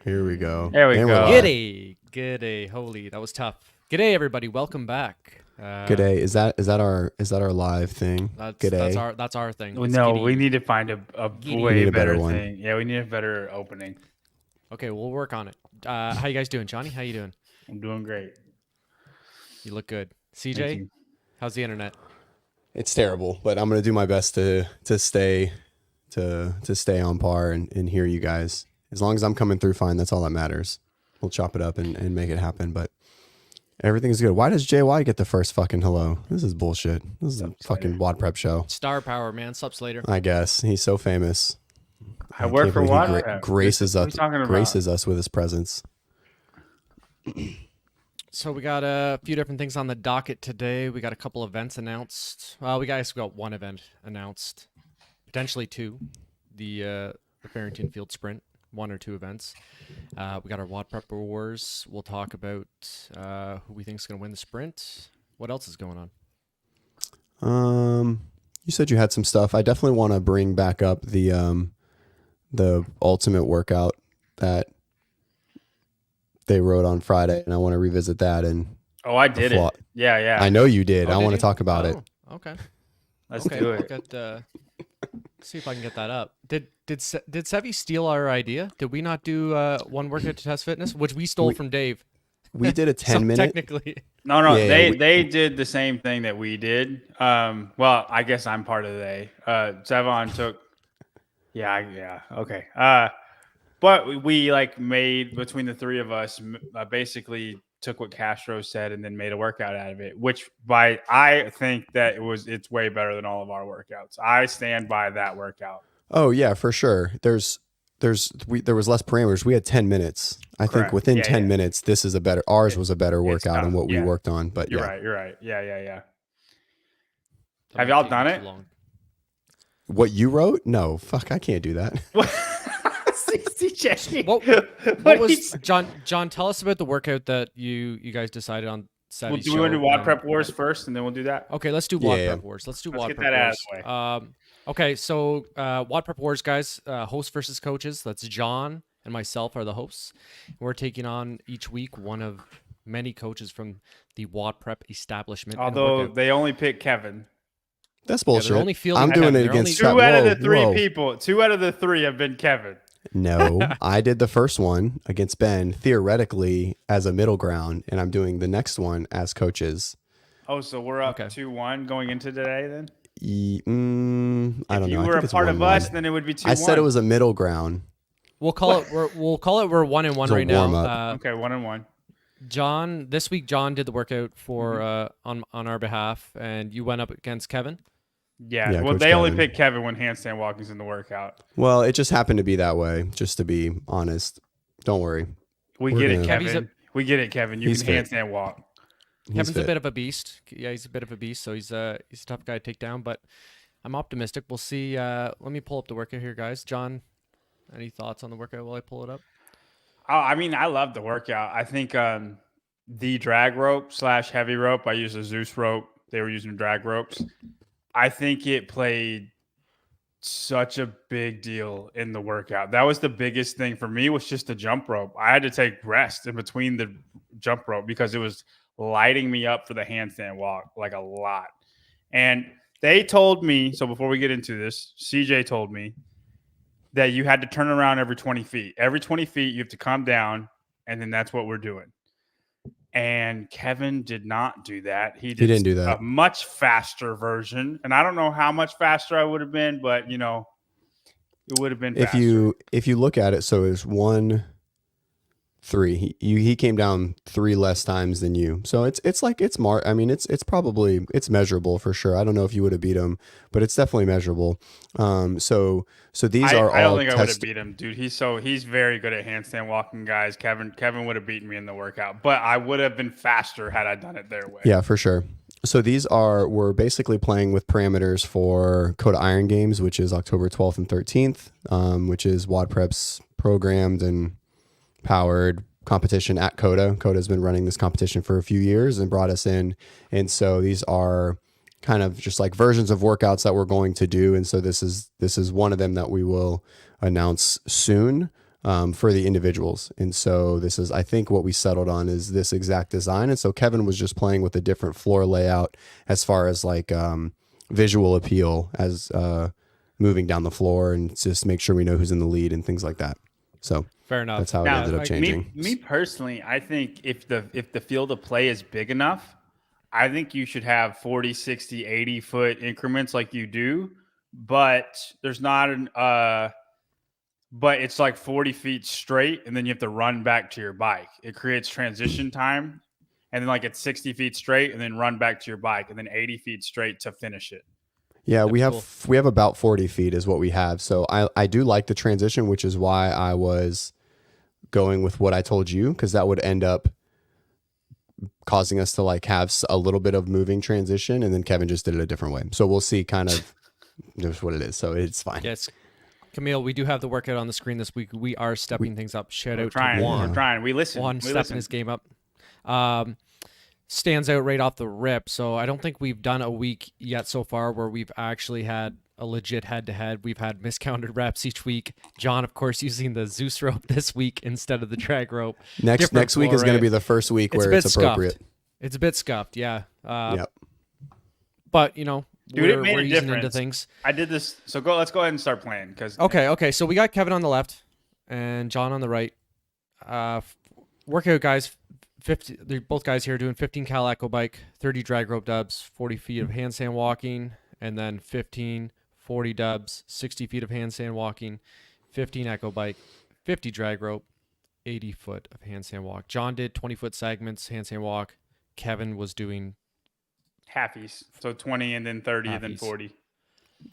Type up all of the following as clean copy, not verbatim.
Here we go. There we go. G'day. Holy, that was tough. G'day, everybody. Welcome back. G'day. Is that our live thing? G'day. That's our thing. Well, It's no, giddy. we need to find a Giddy. way We need a better better one. thing. Yeah, we need a better opening. Okay, we'll work on it. How you guys doing, Johnny? How you doing? I'm doing great. You look good. Thank CJ, you. how's the internet? It's terrible, but I'm gonna do my best to stay on par and hear you guys. As long as I'm coming through fine, that's all that matters. We'll chop it up and make it happen. But everything's good. Why does JY get the first fucking hello? This is bullshit. This is a fucking WODprep show. Star power, man. Sups later. I guess he's so famous. I work can't for believe he WODprep. graces What are us. you talking about? Graces us with his presence. So we got a few different things on the docket today. We got a couple events announced. We got one event announced, potentially two. The Farrington Field Sprint, one or two events. We got our WODprep Wars. We'll talk about who we think is going to win the sprint. What else is going on? You said you had some stuff. I definitely want to bring back up the ultimate workout that they wrote on Friday, and I want to revisit that. And Oh, I did it. Yeah. I know you did. Oh, I did want to you? talk about it. Oh, okay. Let's Okay. do I'll it. get, see if I can get that up. Did Sevi steal our idea? Did we not do one workout to test fitness, which we stole from Dave? We did a 10 So minute. technically. No, Yeah, they did the same thing that we did. Well, I guess I'm part of they. Sevon took. Yeah, okay. But we made between the three of us basically took what Castro said and then made a workout out of it. Which I think that it's way better than all of our workouts. I stand by that workout. Oh yeah, for sure. There was less parameters. We had 10 minutes. I think Correct. within Yeah, 10 yeah. minutes, ours was a better workout than tough, what we yeah. worked on. But You're yeah, right. Yeah. That Have might y'all take done too it? long. what you wrote? No, fuck, I can't do that. CJ. What was John? Tell us about the workout that you guys decided on. Well, Sevi's do we want to do show, WODprep Wars first, and then we'll do that? Okay, let's do Yeah, WODprep yeah. Wars. Let's do Let's WODprep get that out of Wars. the Okay, so WODprep Wars, guys. Host versus coaches. That's John and myself are the hosts. We're taking on each week one of many coaches from the WODprep establishment. and Although workout. they only pick Kevin. That's bullshit. only fielding I'm doing Kevin. it They're against only- Two out of Whoa, the three whoa. people. Two out of the three have been Kevin. No, I did the first one against Ben theoretically as a middle ground, and I'm doing the next one as coaches. Oh, so we're up Okay. 2-1 going into today then? I don't If know. you I were think a it's part of 1-1. us, then it would be 2-1. I said it was a middle ground. We'll call it. We're 1-1 It's a right now. warm-up. Okay, 1-1. John, this week John did the workout for on our behalf, and you went up against Kevin. Yeah, Yeah, well, Coach they only Kevin. pick Kevin when handstand walking's in the workout. Well, it just happened to be that way, just to be honest. Don't worry. We We're get it, gonna- Kevin. We get it, Kevin. You He's can fit. handstand walk. He's Kevin's a fit. bit of a beast. Yeah, he's a bit of a beast, so he's a tough guy to take down. But I'm optimistic. We'll see. Let me pull up the workout here, guys. John, any thoughts on the workout while I pull it up? Oh, I mean, I love the workout. I think the drag rope / heavy rope, I used a Zeus rope. They were using drag ropes. I think it played such a big deal in the workout. That was the biggest thing for me, was just the jump rope. I had to take rest in between the jump rope because it was lighting me up for the handstand walk like a lot. And they told me, so before we get into this, CJ told me that you had to turn around every 20 feet. Every 20 feet, you have to come down, and then that's what we're doing. And Kevin did not do that. He didn't do that. A much faster version. And I don't know how much faster I would have been, but, it would have been faster. If you look at it, so it's 1, 3. He came down 3 less times than you. So it's measurable for sure. I don't know if you would have beat him, but it's definitely measurable. So these are I all don't think I would have test. beat him, dude. He's very good at handstand walking, guys. Kevin would have beaten me in the workout, but I would have been faster had I done it their way. Yeah, for sure. So we're basically playing with parameters for Coda Iron Games, which is October 12th and 13th, which is WODprep's programmed and powered competition at Coda. Coda's been running this competition for a few years and brought us in. And so these are kind of just like versions of workouts that we're going to do. And so this is one of them that we will announce soon. for the individuals. And so this is, I think what we settled on is this exact design. And so Kevin was just playing with a different floor layout as far as like visual appeal as moving down the floor and just make sure we know who's in the lead and things like that. So Fair enough. that's how it Now, ended up changing. Me personally, I think if the field of play is big enough, I think you should have 40, 60, 80 foot increments like you do, but there's not an but it's like 40 feet straight, and then you have to run back to your bike. It creates transition time, and then like it's 60 feet straight, and then run back to your bike, and then 80 feet straight to finish it. Yeah, That's we have about 40 feet is what we have. So I do like the transition, which is why I was going with what I told you, because that would end up causing us to like have a little bit of moving transition, and then Kevin just did it a different way. So we'll see kind of just what it is. So it's fine. Yes. Camille, we do have the workout on the screen this week. We are stepping things up. Shout out Trying, to Juan. we're trying. We listen. Juan We stepping listen. his game up. Stands out right off the rip. So I don't think we've done a week yet so far where we've actually had a legit head-to-head. We've had miscounted reps each week. John, of course, using the Zeus rope this week instead of the drag rope. Next week is going to be the first week where it's appropriate. Scuffed. It's a bit scuffed, yeah. Yep. But, you know, Dude, it made we're a using into difference. things. I did this. So let's go ahead and start playing. Okay. So we got Kevin on the left and John on the right. Workout guys, 50. They're both guys here doing 15 cal echo bike, 30 drag rope dubs, 40 feet of handstand walking, and then 15, 40 dubs, 60 feet of handstand walking, 15 echo bike, 50 drag rope, 80 foot of handstand walk. John did 20 foot segments, handstand walk. Kevin was doing halfies. So 20 and then 30 and then Halfies. 40.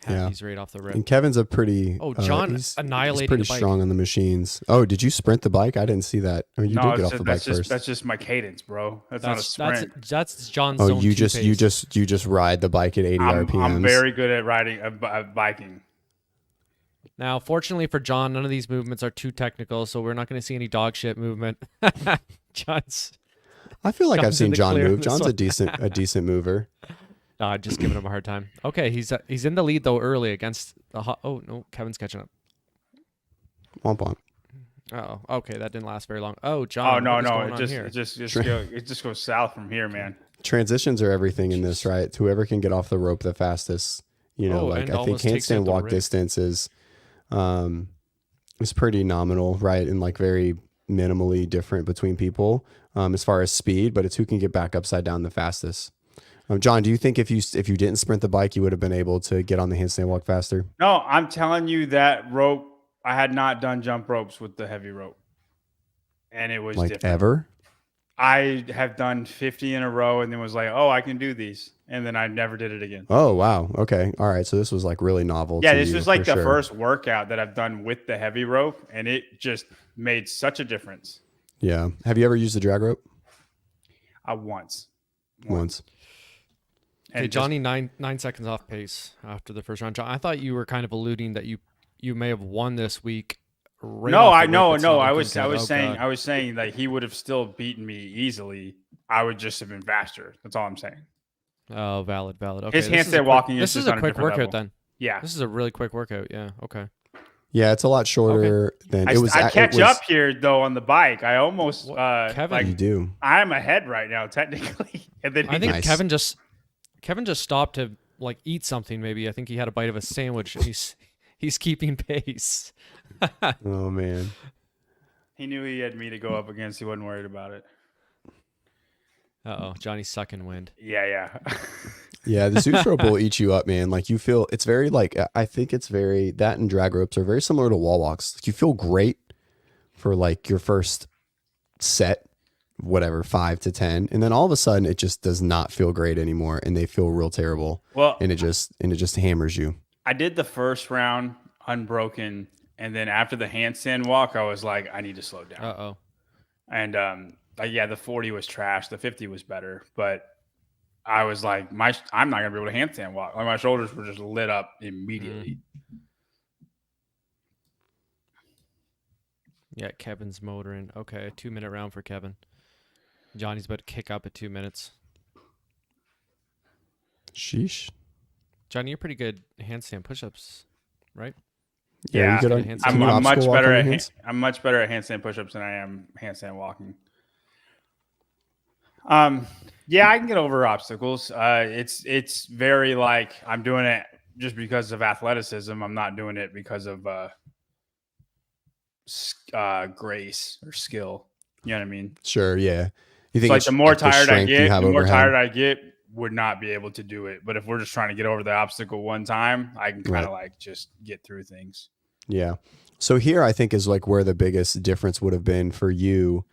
halfies right off the rip. And Kevin's a pretty. John he's annihilated pretty the bike. strong on the machines. Oh, did you sprint the bike? I didn't see that. Oh, you did get off the bike first. That's just my cadence, bro. That's not a sprint. That's John's Oh, zone you 2 just pace. ride the bike at 80 RPMs. I'm very good at riding biking. Now, fortunately for John, none of these movements are too technical, so we're not going to see any dog shit movement. John's. I feel like I've John's in seen the John clear on move. this John's one. a decent mover. Just giving him a hard time. Okay, he's in the lead though early against the. Oh no, Kevin's catching up. Womp womp. Oh, okay, that didn't last very long. Oh, John. Oh what is no, going it on just here? it just goes south from here, man. Transitions are everything in this, right? Whoever can get off the rope the fastest. You know, and I think almost takes out handstand the walk rig. distance is pretty nominal, right? And like very minimally different between people as far as speed, but it's who can get back upside down the fastest. John, do you think if you didn't sprint the bike, you would have been able to get on the handstand walk faster? No, I'm telling you that rope. I had not done jump ropes with the heavy rope, and it was Like different. ever? I have done 50 in a row, and then was like, "Oh, I can do these," and then I never did it again. Oh, wow. Okay. All right. So this was like really novel. Yeah, to this you, was like for the sure. first workout that I've done with the heavy rope, and it just made such a difference. Yeah. Have you ever used the drag rope? Once. Once. Okay, And Johnny, 9 seconds off pace after the first round. John, I thought you were kind of alluding that you may have won this week. Right no, off the I rip, no, it's no. not I looking was good. Oh, saying God. I was saying that he would have still beaten me easily. I would just have been faster. That's all I'm saying. Oh, valid. Okay, His this is a handstand quick- walking is This just is on a a quick different workout level. then. Yeah, This is a really quick workout. Yeah. Okay. Yeah, it's a lot shorter than it was. I catch it was, up here though on the bike. I almost Kevin, You do. I'm ahead right now technically. And then I think Nice. Kevin just stopped to like eat something. Maybe I think he had a bite of a sandwich. He's keeping pace. Oh man. he knew he had me to go up against. He wasn't worried about it. Johnny's sucking wind. Yeah. Yeah, the Zeus rope will eat you up, man. Like you feel it's very like I think it's very that and drag ropes are very similar to wall walks. Like, you feel great for like your first set, whatever, 5 to 10, and then all of a sudden it just does not feel great anymore, and they feel real terrible. Well, And it just hammers you. I did the first round unbroken, and then after the handstand walk, I was like, I need to slow down. And the 40 was trash. The 50 was better, but I was like, I'm not gonna be able to handstand walk. Like my shoulders were just lit up immediately. Yeah, Kevin's motoring. Okay, a 2-minute round for Kevin. Johnny's about to kick up at 2 minutes. Sheesh. Johnny, you're pretty good handstand push-ups, right? Yeah, you good on, handstand can you I'm obstacle much walk better on your at hands? I'm much better at handstand push-ups than I am handstand walking. Yeah, I can get over obstacles. It's very like I'm doing it just because of athleticism. I'm not doing it because of grace or skill. You know what I mean? Sure, yeah. You It's think like the it's more like the tired I strength you get, have the more tired overhead? I get, would not be able to do it. But if we're just trying to get over the obstacle one time, I can kind Right. of like just get through things. Yeah. So here I think is like where the biggest difference would have been for you,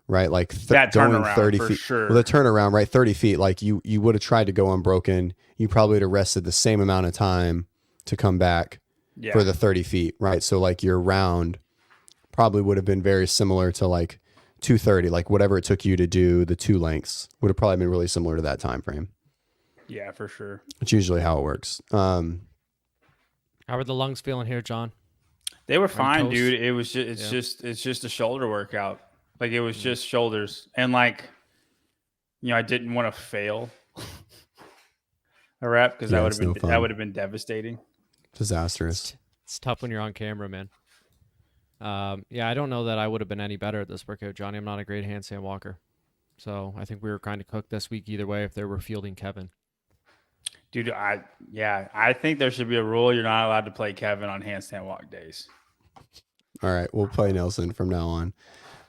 right? Like That going turnaround 30 for feet. sure. Well, the turnaround, right? 30 feet, like you would have tried to go unbroken. You probably would have rested the same amount of time to come back Yeah. for the 30 feet, right? So like your round probably would have been very similar to like 230, like whatever it took you to do the 2 lengths would have probably been really similar to that time frame. Yeah, for sure. It's usually how it works. How are the lungs feeling here, John? They were Are you fine, toast? dude. It was just it's just a shoulder workout. Like it was just shoulders. And like, I didn't want to fail a rep because Yeah, that would it's have no been fun. that would have been devastating. Disastrous. It's tough when you're on camera, man. Yeah, I don't know that I would have been any better at this workout, Johnny. I'm not a great handstand walker. So I think we were kind of cooked this week either way if they were fielding Kevin. Dude, I think there should be a rule you're not allowed to play Kevin on handstand walk days. All right, we'll play Nelson from now on.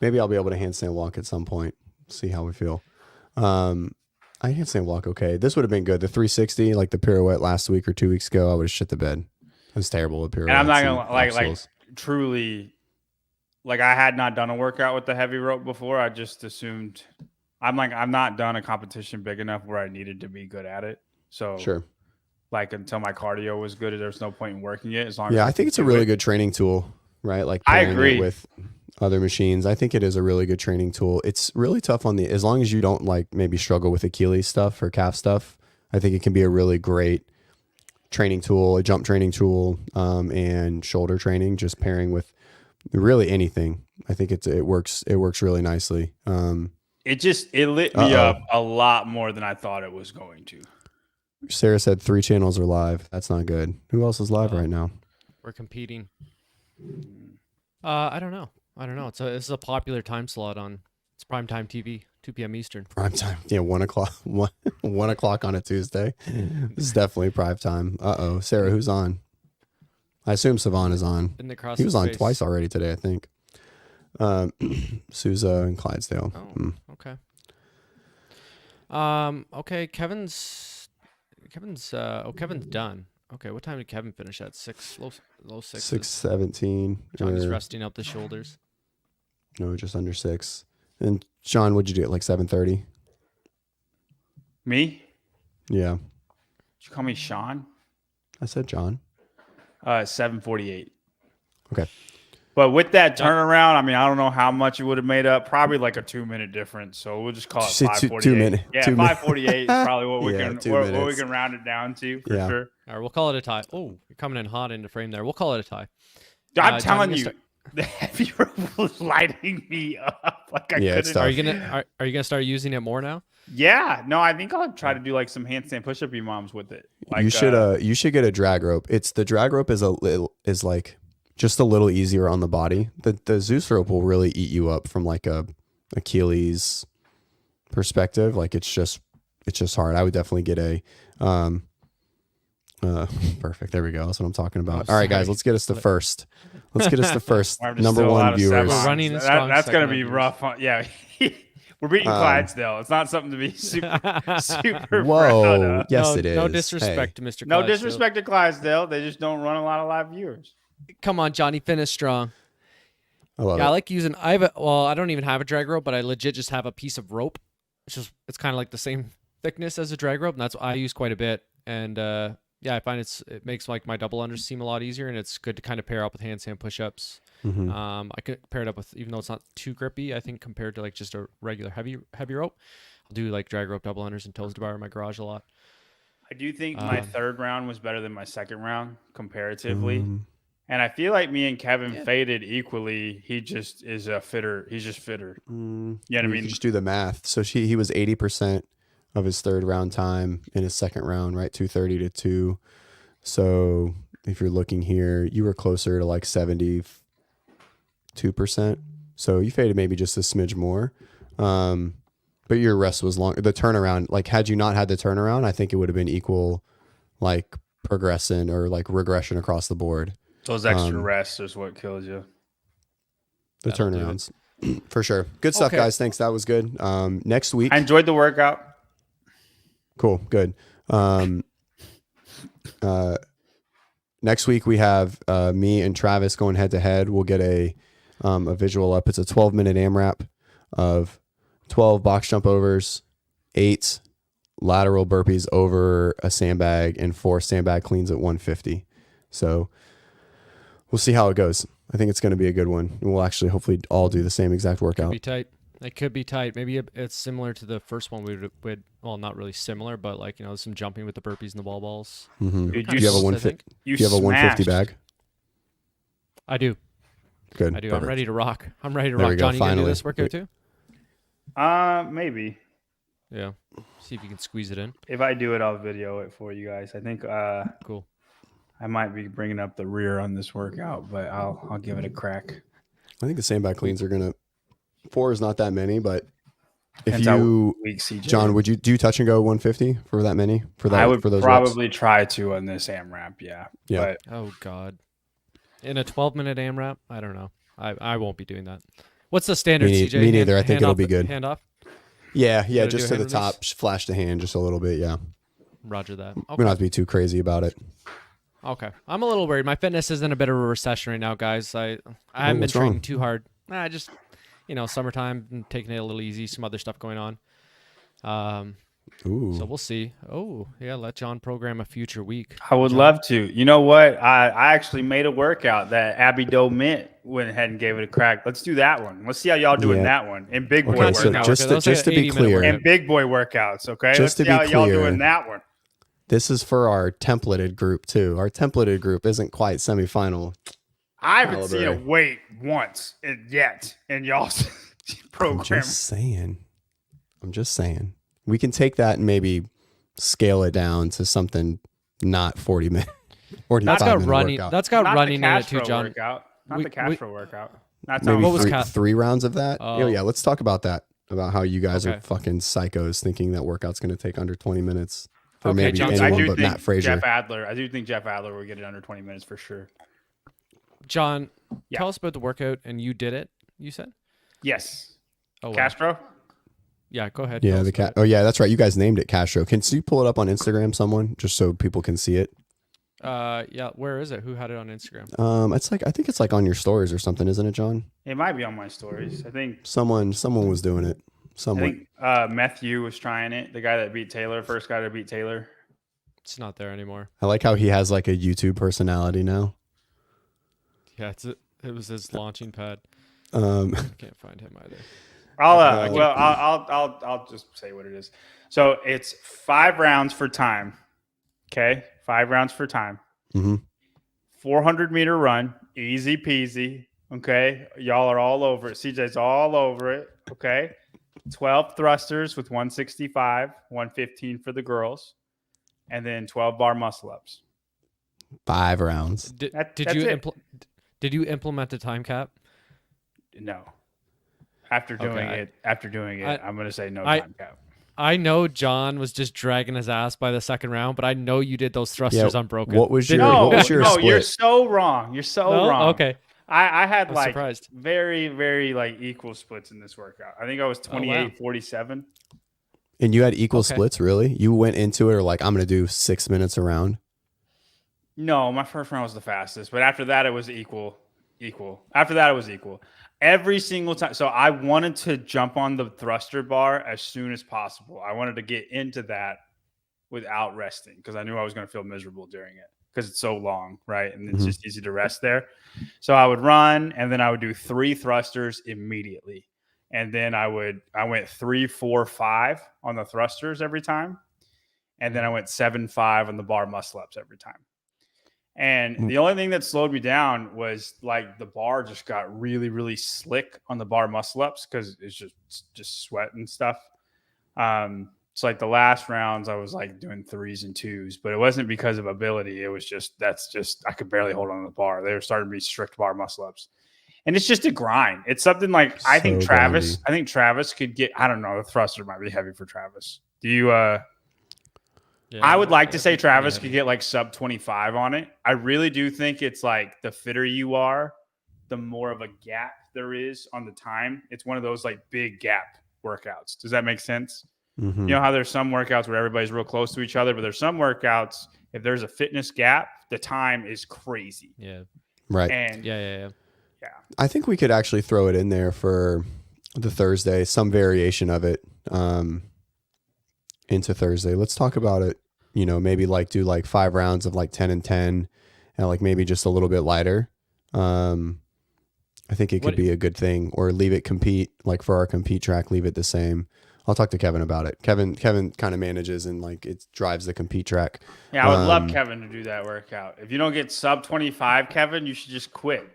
Maybe I'll be able to handstand walk at some point. See how we feel. I handstand walk okay. This would have been good. The 360, like the pirouette last week or 2 weeks ago, I would have shit the bed. I was terrible with pirouettes. And I'm not gonna like obstacles. truly, like I had not done a workout with the heavy rope before. I just assumed I'm not done a competition big enough where I needed to be good at it. So Sure. like until my cardio was good, there's no point in working it as long as Yeah, I I think can it's a do really it. good training tool, right? Like I pairing agree. it with other machines. I think it is a really good training tool. It's really tough as long as you don't like maybe struggle with Achilles stuff or calf stuff. I think it can be a really great training tool, a jump training tool, and shoulder training, just pairing with really anything. I think it works really nicely. It lit me up a lot more than I thought it was going to. Sarah said 3 channels are live. That's not good. Who else is live right now? We're competing. I don't know. This is a popular time slot on it's primetime TV, 2 p.m. Eastern. Prime time. Yeah, 1 o'clock. 1 o'clock on a Tuesday. This is definitely prime time. Sarah, who's on? I assume Savon is on. In the CrossFit He was on space. twice already today, I think. Sousa and Clydesdale. Oh, okay. Okay, Kevin's done. Okay, what time did Kevin finish at? 6, low 6. 6:17. Johnny's resting up the shoulders. No, just under 6. And Sean, what'd you do at like 7:30? Me? Yeah, Did you call me Sean? I said John. 7:48. Okay. But with that turnaround, I mean, I don't know how much it would have made up. Probably like a 2-minute difference. So we'll just call it Did you say 5:48. 2 minute? Yeah, 2 minute. 5:48 is probably what we Yeah, can 2 what we minutes. can round it down to for Yeah. sure. All right, we'll call it a tie. Oh, you're coming in hot into frame there. We'll call it a tie. I'm Johnny, telling you you, the heavy rope was lighting me up. Like I Yeah, it's couldn't. tough. Are you gonna start using it more now? Yeah, no, I think I'll try to do like some handstand push-up moms with it. Like, you should get a drag rope. The drag rope is like just a little easier on the body. The Zeus rope will really eat you up from like a Achilles perspective. Like it's just hard. I would definitely get a perfect. There we go. That's what I'm talking about. All right, guys, let's get us the first. Let's get us the first I'm just number still out one of viewers. We're running in That- strong That's gonna second be on rough. Yeah, we're beating Clydesdale. It's not something to be super proud Whoa. of. Yes, no, it is. No disrespect to Mr. No Clydesdale. disrespect to Clydesdale. They just don't run a lot of live viewers. Come on, Johnny, finish strong. I love Yeah, I it. like using. I don't even have a drag rope, but I legit just have a piece of rope. It's kind of like the same thickness as a drag rope, and that's what I use quite a bit. And yeah, I find it makes like my double unders seem a lot easier, and it's good to kind of pair up with handstand push-ups. Mhm. I could pair it up with, even though it's not too grippy, I think compared to like just a regular heavy rope, I'll do like drag rope double unders and toes to bar in my garage a lot. I do think my third round was better than my second round comparatively. And I feel like me and Kevin faded equally. He just is a fitter. He's just fitter. You know what I You mean? could just do the math. So he was 80% of his third round time in his second round, right? 230 to 2. So if you're looking here, you were closer to like 72%. So you faded maybe just a smidge more. But your rest was long. The turnaround, like had you not had the turnaround, I think it would have been equal, like progression or like regression across the board. Those extra rests is what kills you. The That'll do turnarounds, for sure. Good stuff, Okay. guys. Thanks. That was good. Next week. I enjoyed the workout. Cool. Good. Next week we have me and Travis going head to head. We'll get a visual up. It's a 12-minute AMRAP of 12 box jump overs, 8 lateral burpees over a sandbag, and 4 sandbag cleans at 150. So we'll see how it goes. I think it's going to be a good one. We'll actually hopefully all do the same exact Could workout. be tight. It could be tight. Maybe it's similar to the first one we would. Well, not really similar, but like some jumping with the burpees and the wall balls. Mm-hmm. Dude, Do you have a I 150? think. Do you have a 150 bag? I do. Good. I do. Perfect. I'm ready to rock. I'm ready to There we rock. go, John, you gonna do finally. this workout too? Maybe. Yeah. See if you can squeeze it in. If I do it, I'll video it for you guys. I think Cool. I might be bringing up the rear on this workout, but I'll give it a crack. I think the sandbag cleans are gonna. 4 is not that many, but if Depends how you, weak CJ. John, would you do touch and go 150 for that many? For that, I would for those probably try to on this AMRAP, yeah. Yeah. But Oh God. In a 12-minute AMRAP, I don't know. I won't be doing that. What's the standard, Me CJ? me neither. I think Hand it'll off be the- good. Hand off. Yeah, Gotta just do to a the hand top, flash the hand just a little bit. Yeah, Roger that. we Okay. don't have to be too crazy about it. Okay. I'm a little worried. My fitness is in a bit of a recession right now, guys. I haven't been what's training wrong? too hard. Just summertime, and taking it a little easy. Some other stuff going on. Ooh, So we'll see. Oh yeah, let John program a future week. I would love to. You know what? I actually made a workout that Abby Doe Mint went ahead and gave it a crack. Let's do that one. Let's see how y'all doing Yeah. that one. And big boy okay. So workouts. just Those to are be 80-minute clear, workouts. And big boy workouts, okay? Just Let's to see be how y'all clear, doing that one. this is for our templated group too. Our templated group isn't quite semifinal. I haven't seen a caliber. weight once yet in y'all's program. I'm just saying. We can take that and maybe scale it down to something not 40 minutes. 45 That's got minute running. workout. That's got Not running the in it Castro too, John. workout. Not We- the Castro workout. That's maybe what was three, Ca- 3 rounds of that. Oh. Yeah, let's talk about that. About how you guys Okay. are fucking psychos thinking that workout's going to take under 20 minutes for Okay, maybe John, I anyone do but think Matt Frazier. Jeff Adler. I do think Jeff Adler will get it under 20 minutes for sure. John, Yeah. tell us about the workout, and you did it. You said. Yes. Oh, wow. Castro. Yeah, go ahead. Yeah, tell the us about cat. Oh yeah, that's right. You guys named it Castro. Can you pull it up on Instagram, someone, just so people can see it? Yeah, where is it? Who had it on Instagram? It's like I think it's like on your stories or something, isn't it, John? It might be on my stories. I think Someone was doing it. Someone. Matthew was trying it. The guy that beat Taylor, first guy to beat Taylor. It's not there anymore. I like how he has like a YouTube personality now. Yeah, it was his launching pad. Um, Can't find him either. I'll just say what it is. So it's 5 rounds for time. Okay, 5 rounds for time. mhm. 400-meter run, easy peasy. Okay, y'all are all over it. CJ's all over it. Okay, 12 thrusters with 165, 115 for the girls, and then 12 bar muscle ups. 5 rounds. Did That's you it. did you implement a time cap? No. After doing Okay, it, I'm gonna say no I- time cap. I know John was just dragging his ass by the second round, but I know you did those thrusters unbroken. What was your No, what was your no, split? you're so wrong. You're so No? wrong. Okay. I had I'm like surprised. very, very like equal splits in this workout. I think I was 28, wow. 47. And you had equal Okay. splits, really? You went into it or like I'm gonna do 6 minutes around. No, my first round was the fastest, but after that it was equal. After that it was equal. Every single time. So I wanted to jump on the thruster bar as soon as possible. I wanted to get into that without resting because I knew I was going to feel miserable during it because it's so long, right? And it's Mhm. just easy to rest there. So I would run and then I would do 3 thrusters immediately. And then I went 3, 4, 5 on the thrusters every time. And then I went 7, 5 on the bar muscle ups every time. And the only thing that slowed me down was like the bar just got really, really slick on the bar muscle ups because it's just sweat and stuff. It's like the last rounds I was like doing 3s and 2s, but it wasn't because of ability. It was just I could barely hold on to the bar. They were starting to be strict bar muscle ups. And it's just a grind. It's something like I think Travis could get, I don't know, the thruster might be heavy for Travis. Do you I would like to say Travis could get like sub 25 on it. I really do think it's like the fitter you are, the more of a gap there is on the time. It's one of those like big gap workouts. Does that make sense? Mm-hmm. You know how there's some workouts where everybody's real close to each other, but there's some workouts, if there's a fitness gap, the time is crazy. Yeah. Right. And Yeah. I think we could actually throw it in there for the Thursday, some variation of it into Thursday. Let's talk about it, maybe like do like 5 rounds of like 10 and 10 and like maybe just a little bit lighter. I think it could be a good thing, or leave it compete, like for our compete track, leave it the same. I'll talk to Kevin about it. Kevin kind of manages and like it drives the compete track. Yeah, I would love Kevin to do that workout. If you don't get sub 25, Kevin, you should just quit.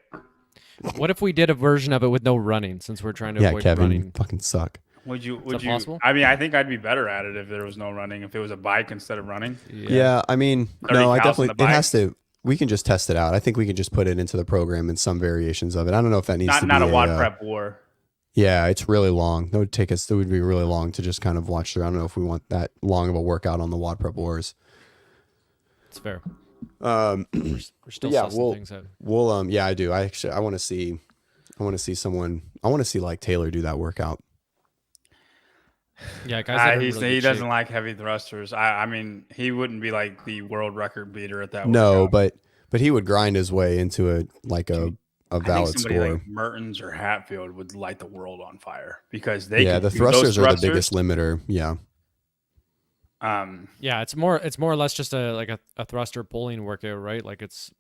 What if we did a version of it with no running, since we're trying to avoid Kevin, running? you fucking suck. Would you possible? I mean, I think I'd be better at it if there was no running, if it was a bike instead of running. Yeah, I mean, no, I definitely, it has to, we can just test it out. I think we can just put it into the program in some variations of it. I don't know if that needs to be not a WODprep war. Yeah, it's really long. It would be really long to just kind of watch through. I don't know if we want that long of a workout on the WODprep wars. It's fair. We're still sussing things out. I do. I want to see like Taylor do that workout. Yeah, guys. He doesn't like heavy thrusters. I mean, he wouldn't be like the world record beater at that. No, workout. but he would grind his way into a valid I think somebody score. like Mertens or Hatfield would light the world on fire because the thrusters are the biggest limiter. Yeah. Yeah, it's more or less just a thruster pulling workout, right? Like it's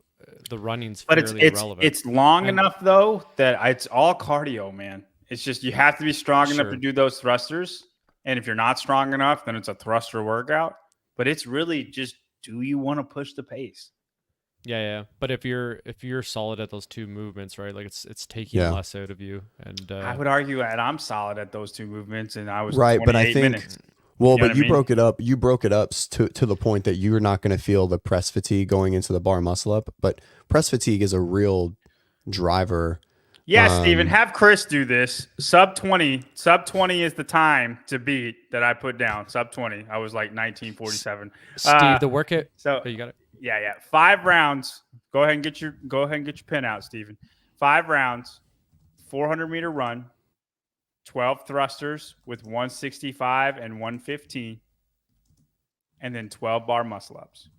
the running's fairly irrelevant. It's long enough though that it's all cardio, man. It's just you have to be strong enough to do those thrusters, and if you're not strong enough, then it's a thruster workout. But it's really just, do you want to push the pace? Yeah. But if you're solid at those two movements, right? Like it's taking less out of you. And I would argue that I'm solid at those two movements, and I was right. But I think minutes. Well, but you broke it up. You broke it up to the point that you're not going to feel the press fatigue going into the bar muscle up. But press fatigue is a real driver. Yeah, Steven, have Chris do this. Sub 20 is the time to beat that I put down. Sub 20. I was like 1947. Steve, the workout. So you got it. Yeah. 5 rounds. Go ahead and get your pin out, Steven. 5 rounds, 400-meter run, 12 thrusters with 165 and 115, and then 12 bar muscle ups.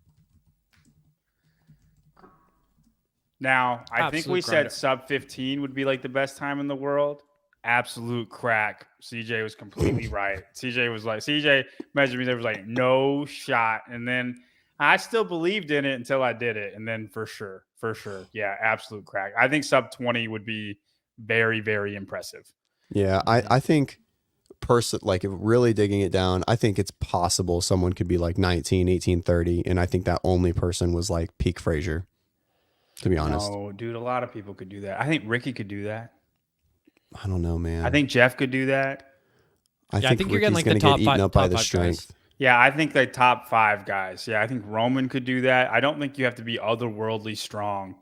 Now, I think we said sub 15 would be like the best time in the world. Absolute crack. CJ was completely right. CJ measured me. There was like no shot. And then I still believed in it until I did it. And then for sure. Yeah, absolute crack. I think sub 20 would be very, very impressive. Yeah, I think like if really digging it down, I think it's possible someone could be like 19, 18, 30. And I think that only person was like peak Frazier, to be honest. No, dude, a lot of people could do that. I think Ricky could do that. I don't know, man. I think Jeff could do that. I think you're getting like the top 5 eaten up by the strength. Guys. Yeah, I think the top 5 guys. Yeah, I think Roman could do that. I don't think you have to be otherworldly strong.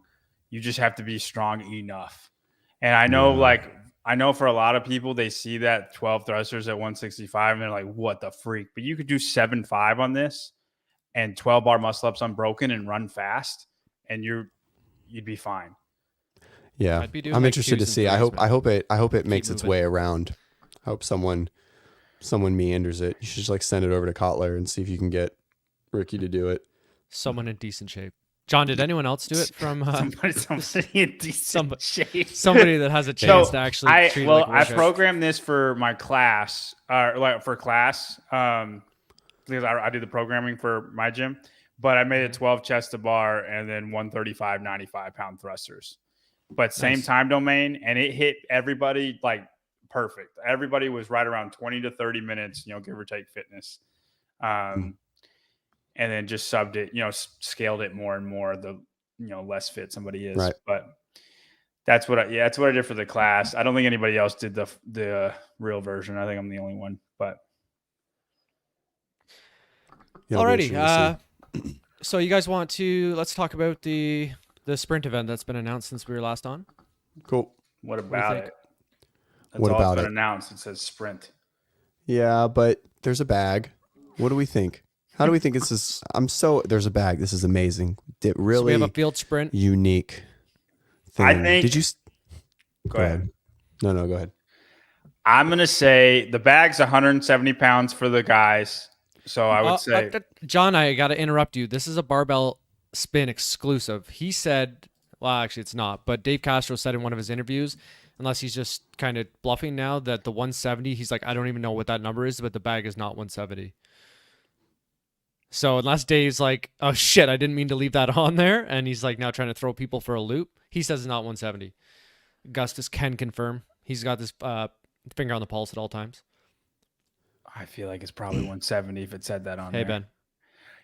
You just have to be strong enough. And I know for a lot of people, they see that 12 thrusters at 165 and they're like, what the freak? But you could do 7.5 on this and 12 bar muscle ups unbroken and run fast, and you'd be fine. Yeah, I'm interested to see. I hope it makes its way around. I hope someone meanders it. You should just like send it over to Kotler and see if you can get Ricky to do it. Someone in decent shape. John, did anyone else do it from somebody in decent shape? Somebody that has a chance to actually. I programmed this for my class, because I do the programming for my gym. But I made it 12 chest to bar and then 135, 95-pound thrusters. But same time domain, and it hit everybody like perfect. Everybody was right around 20 to 30 minutes, give or take fitness. And then just subbed it, scaled it more and more the less fit somebody is. Right. But that's what I did for the class. I don't think anybody else did the real version. I think I'm the only one. But It'll be Alrighty. interesting to see. So you guys let's talk about the sprint event that's been announced since we were last on. Cool. What do you about think? it? That's What all about it's it? been announced. It says sprint. Yeah, but there's a bag. What do we think? How do we think this is? There's a bag. This is amazing. So we Really have a field sprint. unique thing. I think. Did you? Go ahead. No, go ahead. I'm gonna say the bag's 170 pounds for the guys. So I would say, John, I got to interrupt you. This is a barbell spin exclusive. He said, well, actually, it's not, but Dave Castro said in one of his interviews, unless he's just kind of bluffing now, that the 170, he's like, I don't even know what that number is, but the bag is not 170. So unless Dave's like, oh shit, I didn't mean to leave that on there, and he's like now trying to throw people for a loop, he says it's not 170. Augustus can confirm. He's got this finger on the pulse at all times. I feel like it's probably 170 if it said that on Hey, there. Ben.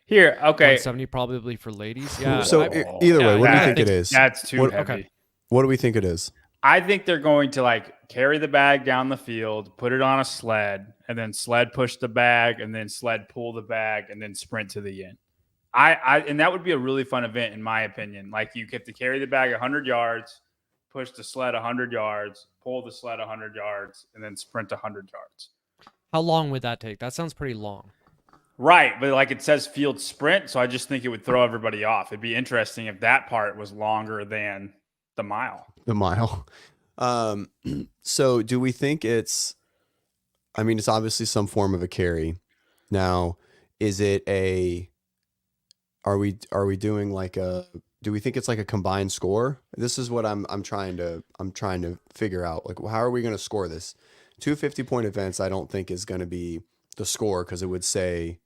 Here, okay. 170 probably for ladies. Yeah. So either way, what do you think it is? That's too heavy. Okay. What do we think it is? I think they're going to like carry the bag down the field, put it on a sled, and then sled push the bag, and then sled pull the bag, and then sprint to the end. And that would be a really fun event in my opinion. Like you get to carry the bag 100 yards, push the sled 100 yards, pull the sled 100 yards, and then sprint 100 yards. How long would that take? That sounds pretty long. Right, but like it says field sprint, so I just think it would throw everybody off. It'd be interesting if that part was longer than the mile. The mile. So do we think it's obviously some form of a carry. Now, is it are we doing do we think it's like a combined score? This is what I'm trying to figure out. Like, how are we going to score this? 2 50-point events, I don't think is going to be the score because it would say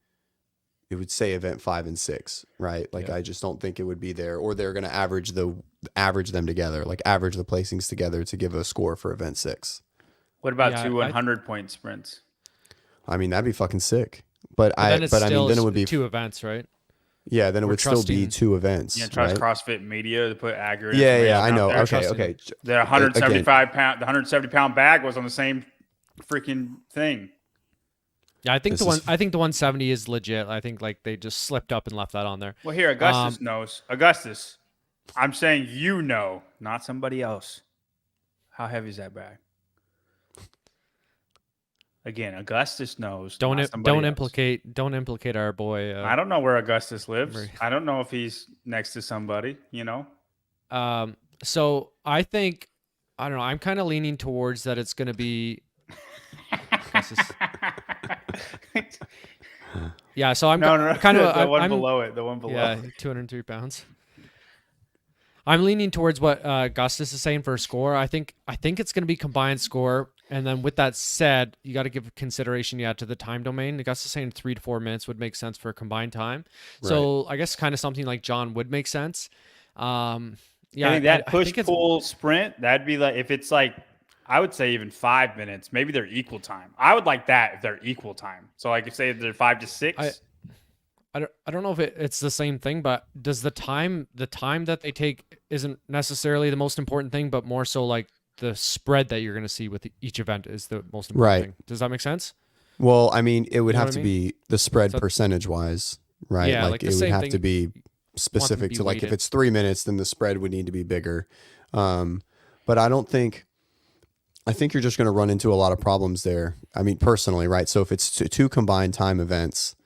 event 5 and 6, right? Like, yeah. I just don't think it would be there, or they're going to average them together, like average the placings together to give a score for event 6. What about 2 100-point sprints? I mean, that'd be fucking sick. But then it would be 2 events, right? Yeah, then it would still be 2 events. Yeah, trust CrossFit Media to put accurate. Yeah, I know. There. Okay. The 170-pound bag was on the same freaking thing. Yeah, I think the 170 is legit. I think like they just slipped up and left that on there. Well, here Augustus knows. Augustus, I'm saying not somebody else. How heavy is that bag? Again, Augustus knows. Don't implicate our boy. I don't know where Augustus lives. I don't know if he's next to somebody. So I think I don't know. I'm kind of leaning towards that it's going to be. Yeah, so I'm kind of the one below it. The one below. Yeah, 203 pounds. I'm leaning towards what Augustus is saying for a score. I think it's going to be combined score. And then with that said, you got to give consideration, to the time domain. Augustus is saying 3 to 4 minutes would make sense for a combined time. Right. So I guess kind of something like John would make sense. I think that push-pull sprint, that'd be like, if it's like, I would say even 5 minutes, maybe they're equal time. I would like that if they're equal time. So like if say they're 5 to 6. I don't know if it's the same thing, but does the time that they take isn't necessarily the most important thing, but more so like the spread that you're going to see with each event is the most important thing. Does that make sense? Well, I mean, it would have to be the spread percentage wise, right? Yeah, like it would have to be specific to like if it's 3 minutes, then the spread would need to be bigger. But I think you're just going to run into a lot of problems there. I mean, personally, right? So if it's two combined time events,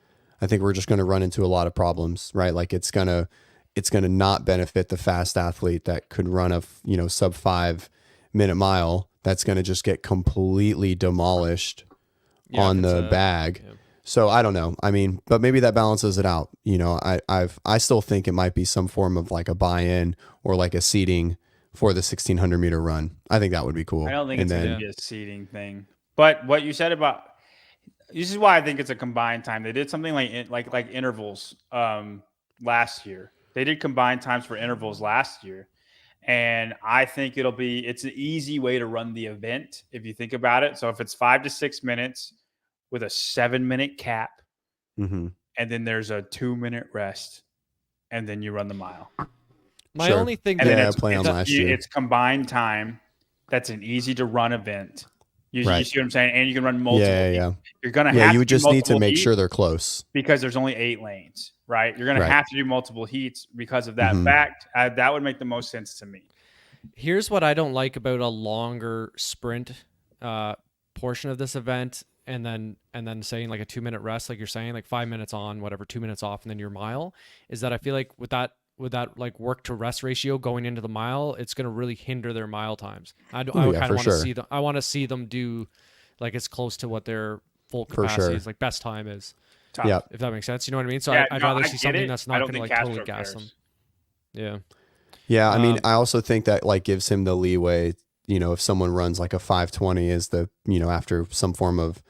I think we're just going to run into a lot of problems, right? Like it's going to not benefit the fast athlete that could run a, sub 5 minute mile. That's going to just get completely demolished on the bag. Yeah. So I don't know. I mean, but maybe that balances it out. I still think it might be some form of like a buy-in or like a seating for the 1,600 meter run. I think that would be cool. I don't think it's going to be a seating thing. But what you said about, this is why I think it's a combined time. They did something like intervals last year. They did combined times for intervals last year. And I think it's an easy way to run the event if you think about it. So if it's 5 to 6 minutes with a 7-minute cap, and then there's a 2-minute rest, and then you run the mile. My only thing last year. It's combined time. That's an easy to run event. You see what I'm saying? And you can run multiple. Yeah. You're gonna Yeah, have you to would do just need to multiple make heats sure they're close. because there's only 8 lanes, right? You're gonna Right. have to do multiple heats because of that Mhm. fact. That would make the most sense to me. Here's what I don't like about a longer sprint portion of this event, and then saying like a 2-minute rest, like you're saying, like 5 minutes on, whatever, 2 minutes off, and then your mile, is that I feel like with that like work to rest ratio going into the mile, it's going to really hinder their mile times. I kind of want to see them. I want to see them do like as close to what their full capacity is, like best time is. Tough. Yeah. If that makes sense, you know what I mean. So Yeah, I'd no, rather I see get something it. that's I not don't going to think like totally Castro gas cares. them. Yeah, I mean, I also think that like gives him the leeway, if someone runs like a 5:20 as the, after some form of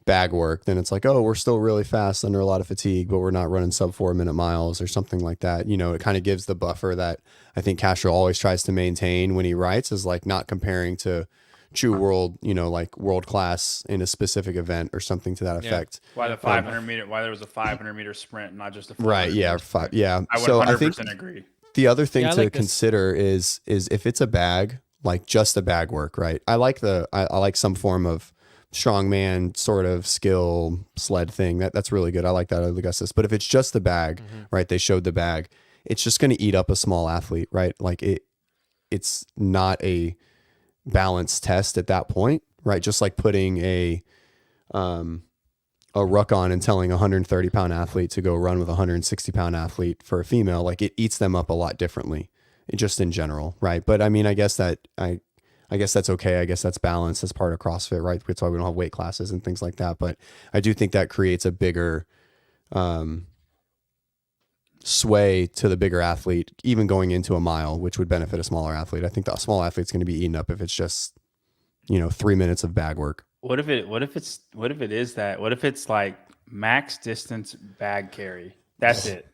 bag work, then it's like, oh, we're still really fast under a lot of fatigue, but we're not running sub 4-minute miles or something like that. It kind of gives the buffer that I think Castro always tries to maintain when he writes, is like not comparing to true world, like world class in a specific event or something to that effect. Why the 500 meter? Why there was a 500 meter sprint, not just a 400 right? Yeah, sprint. yeah. I would So 100% I think agree. the other thing to like consider is if it's a bag, like just a bag work, right? I like I like some form of strongman sort of skill sled thing. That's really good. I like that, Augustus. But if it's just the bag, right? They showed the bag. It's just going to eat up a small athlete, right? Like it's not a balanced test at that point, right? Just like putting a ruck on and telling a 130-pound athlete to go run with a 160-pound athlete for a female, like it eats them up a lot differently, just in general, right? But I mean, I guess that's okay. I guess that's balanced as part of CrossFit, right? That's why we don't have weight classes and things like that. But I do think that creates a bigger sway to the bigger athlete, even going into a mile, which would benefit a smaller athlete. I think the small athlete's going to be eaten up if it's just 3 minutes of bag work. What if it's like max distance bag carry? That's it.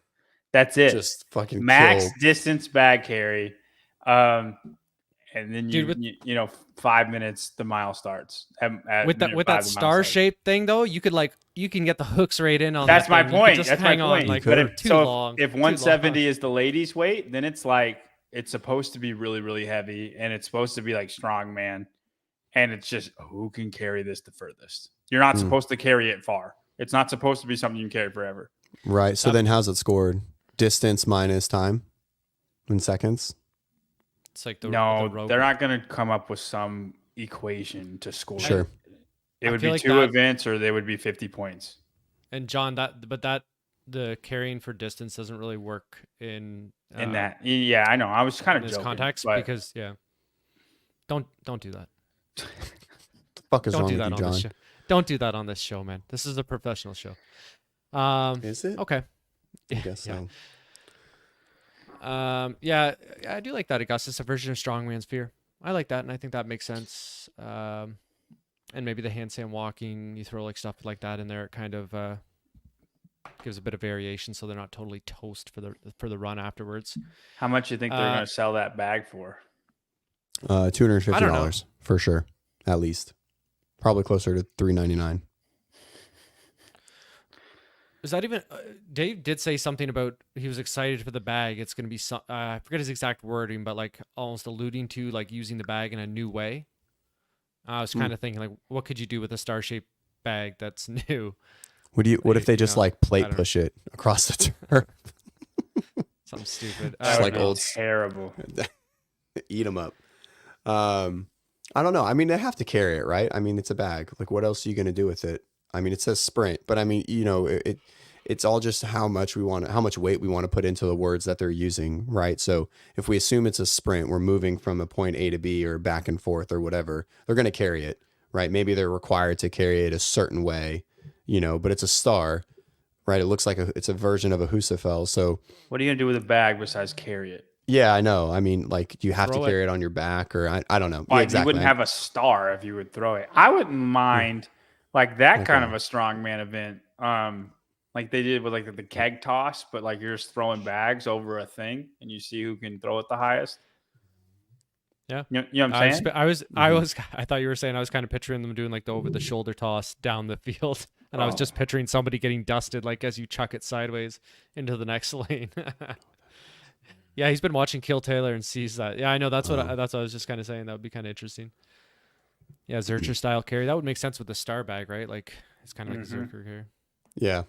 Just fucking max kill. distance bag carry. And then 5 minutes the mile starts. With that star shaped thing though, you can get the hooks right in on. That's that my thing. point. Just That's hang my on, point. like, But if 170 long. is the ladies' weight, then it's like it's supposed to be really, really heavy, and it's supposed to be like strongman, and it's just who can carry this the furthest. You're not supposed to carry it far. It's not supposed to be something you can carry forever. Right. So then how's it scored? Distance minus time in seconds? It's like the rope. They're not going to come up with some equation to score. Sure. It would be like 2 events, or they would be 50 points. And John, the carrying for distance doesn't really work in that. Yeah, I know. I was kind of in joking, this context because don't do that. The fuck is don't wrong do with that you, on John? this show. Don't do that on this show, man. This is a professional show. Is it? Okay. I guess so. Yeah, I do like that, Augustus, a version of Strongman's Fear. I like that, and I think that makes sense. And maybe the handstand walking, you throw like stuff like that in there, it kind of gives a bit of variation, so they're not totally toast for the run afterwards. How much do you think they're going to sell that bag for? $250 for sure, at least. Probably closer to $399. Is that even? Dave did say something about he was excited for the bag. It's going to be some. I forget his exact wording, but like almost alluding to like using the bag in a new way. I was kind of thinking like, what could you do with a star-shaped bag that's new? What if they just like plate push it across the turf? Something stupid. It's like old terrible. Eat them up. I don't know. I mean, they have to carry it, right? I mean, it's a bag. Like, what else are you going to do with it? I mean, it says sprint, but I mean, it's all just how much weight we want to put into the words that they're using, right? So if we assume it's a sprint, we're moving from a point A to B or back and forth or whatever, they're going to carry it, right? Maybe they're required to carry it a certain way, but it's a star, right? It looks like it's a version of a Husafel. So what are you going to do with a bag besides carry it? Yeah, I know. I mean, like, do you have to carry it on your back or I don't know. Well, yeah, exactly. You wouldn't have a star if you would throw it. I wouldn't mind like that kind of a strongman event. Like they did with like the keg toss, but like you're just throwing bags over a thing and you see who can throw it the highest. Yeah. You know what I'm saying? I thought you were saying I was kind of picturing them doing like the over the shoulder toss down the field. And I was just picturing somebody getting dusted like as you chuck it sideways into the next lane. Yeah, he's been watching Kill Taylor and sees that. Yeah, I know. That's what I was just kind of saying. That would be kind of interesting. Yeah, Zercher style carry. That would make sense with the star bag, right? Like it's kind of like a Mhm. Zercher carry. Yeah.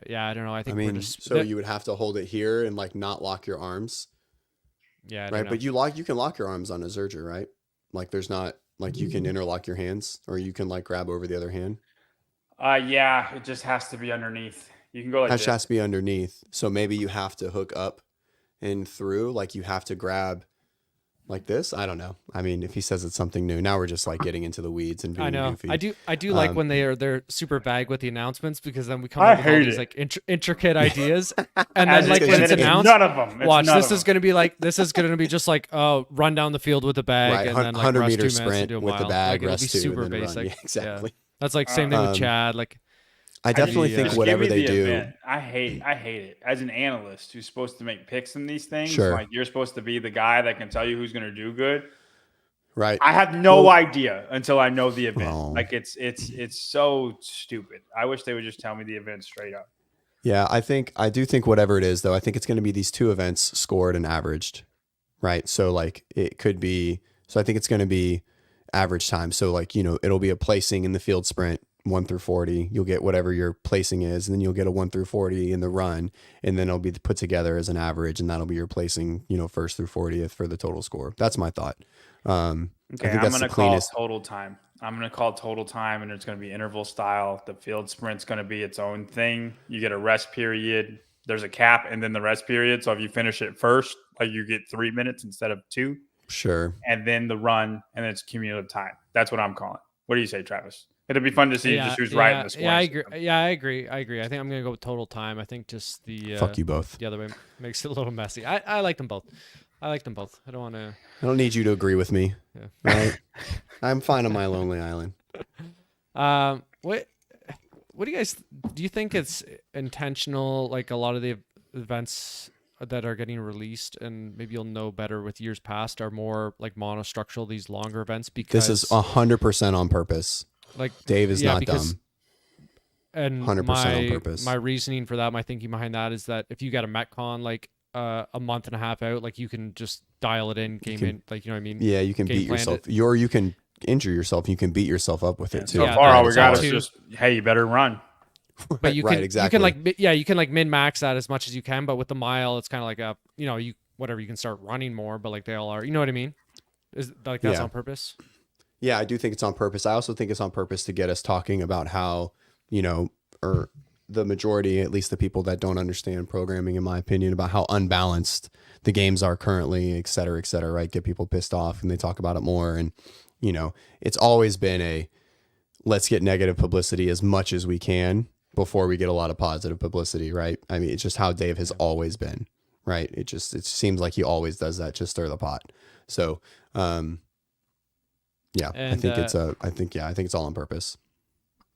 Yeah, I don't know. I I think we're mean, just so you would have to hold it here and like not lock your arms, yeah, I don't right? know. But you can lock your arms on a Zerger, right? Like there's not like you can interlock your hands or you can like grab over the other hand. Yeah, it just has to be underneath. You can go like Has this. to be underneath. So maybe you have to hook up and through, like you have to grab like this. I don't know. I mean, if he says it's something new, now we're just like getting into the weeds and I being know. goofy. I do like when they're super vague with the announcements because then we come I up with all hate these it. like intricate ideas, and As then like it's when gonna it's be announced, none of them. watch this is gonna be just like run down the field with the bag Right, and then like 100 rush 2 meter minutes and sprint do a with the mile. bag, Like it'll be rest 2, super and then run. basic. Yeah, exactly. That's like same thing with Um, Chad. Like I definitely just- think just whatever give me they the do. event. I hate it. As an analyst who's supposed to make picks in these things, Sure. like you're supposed to be the guy that can tell you who's going to do good. Right. I have no Well- idea until I know the event. Oh. Like it's so stupid. I wish they would just tell me the event straight up. Yeah, I do think whatever it is though, I think it's going to be these 2 events scored and averaged, right? So like it could be, so I think it's going to be average time. So like, it'll be a placing in the field sprint 1 through 40. You'll get whatever your placing is, and then you'll get a 1 through 40 in the run, and then it'll be put together as an average, and that'll be your placing, 1st through 40th for the total score. That's my thought. I Okay, think I'm that's going the to call cleanest. total time. I'm going to call total time, and it's going to be interval style. The field sprint's going to be its own thing. You get a rest period. There's a cap, and then the rest period. So if you finish it first, like you get 3 minutes instead of 2, Sure. and then the run, and then it's cumulative time. That's what I'm calling. What do you say, Travis? It'll be fun to see just who's right in the scoring. Yeah, I agree. system. Yeah, I agree. I think I'm gonna go with total time. I think just the Fuck you both. the other way makes it a little messy. I like them both. I don't want to. I don't need you to agree with me. Yeah. Right? I'm fine on my lonely island. What do you guys do? You think it's intentional? Like a lot of the events that are getting released, and maybe you'll know better with years past, are more like monostructural. These longer events because This is 100% on purpose. like Dave is not because, dumb. And 100% on purpose. my reasoning for that, my thinking behind that is that if you got a Metcon like a month and a half out, like you can just dial it in, in, like you know what I mean? Yeah, you can game beat plan yourself. it. Or you can injure yourself. You can beat yourself up with it too. So Yeah, far, all we that's got all. is just, hey, you better run. But you right, can exactly. you can like min max that as much as you can, but with the mile, it's kind of like you can start running more, but like they all are, you know what I mean? Is like that's Yeah. on purpose? Yeah, I do think it's on purpose. I also think it's on purpose to get us talking about how, or the majority, at least the people that don't understand programming, in my opinion, about how unbalanced the games are currently, et cetera, right? Get people pissed off and they talk about it more. And, it's always been let's get negative publicity as much as we can before we get a lot of positive publicity, right? I mean, it's just how Dave has always been, right? It seems like he always does that, just stir the pot. So, yeah, And, I think it's all on purpose.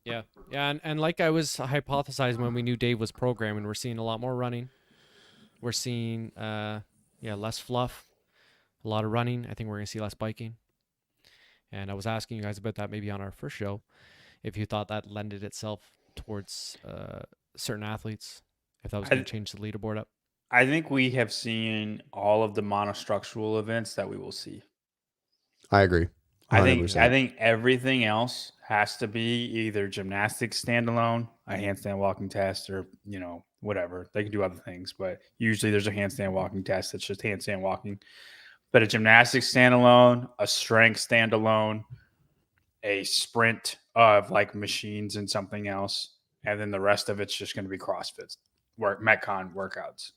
Yeah. And like I was hypothesizing when we knew Dave was programming, we're seeing a lot more running. We're seeing less fluff, a lot of running. I think we're gonna see less biking. And I was asking you guys about that maybe on our first show, if you thought that lended itself towards certain athletes, if that was going to change the leaderboard up. I think we have seen all of the monostructural events that we will see. I agree. 100%. I think everything else has to be either gymnastics standalone, a handstand walking test, or whatever. They can do other things, but usually there's a handstand walking test that's just handstand walking. But a gymnastics standalone, a strength standalone, a sprint of like machines and something else, and then the rest of it's just going to be CrossFit Metcon workouts.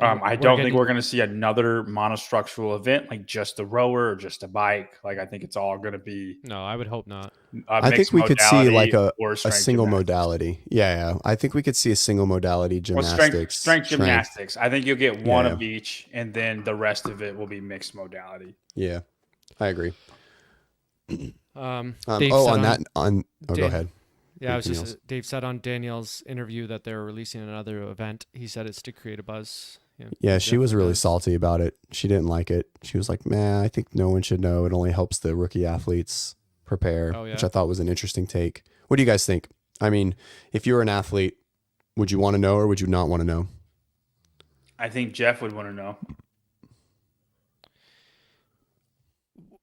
I don't think we're going to see another monostructural event like just a rower or just a bike. Like I think it's all going to be. No, I would hope not. I think we could see like a single gymnastics. modality. Yeah. I think we could see a single modality gymnastics. Strength gymnastics. I think you'll get one of each, and then the rest of it will be mixed modality. Yeah, I agree. Go ahead. Yeah, Dave said on Danielle's interview that they were releasing another event. He said it's to create a buzz. Yeah, she was really salty about it. She didn't like it. She was like, "Man, I think no one should know. It only helps the rookie athletes prepare," which I thought was an interesting take. What do you guys think? I mean, if you were an athlete, would you want to know or would you not want to know? I think Jeff would want to know.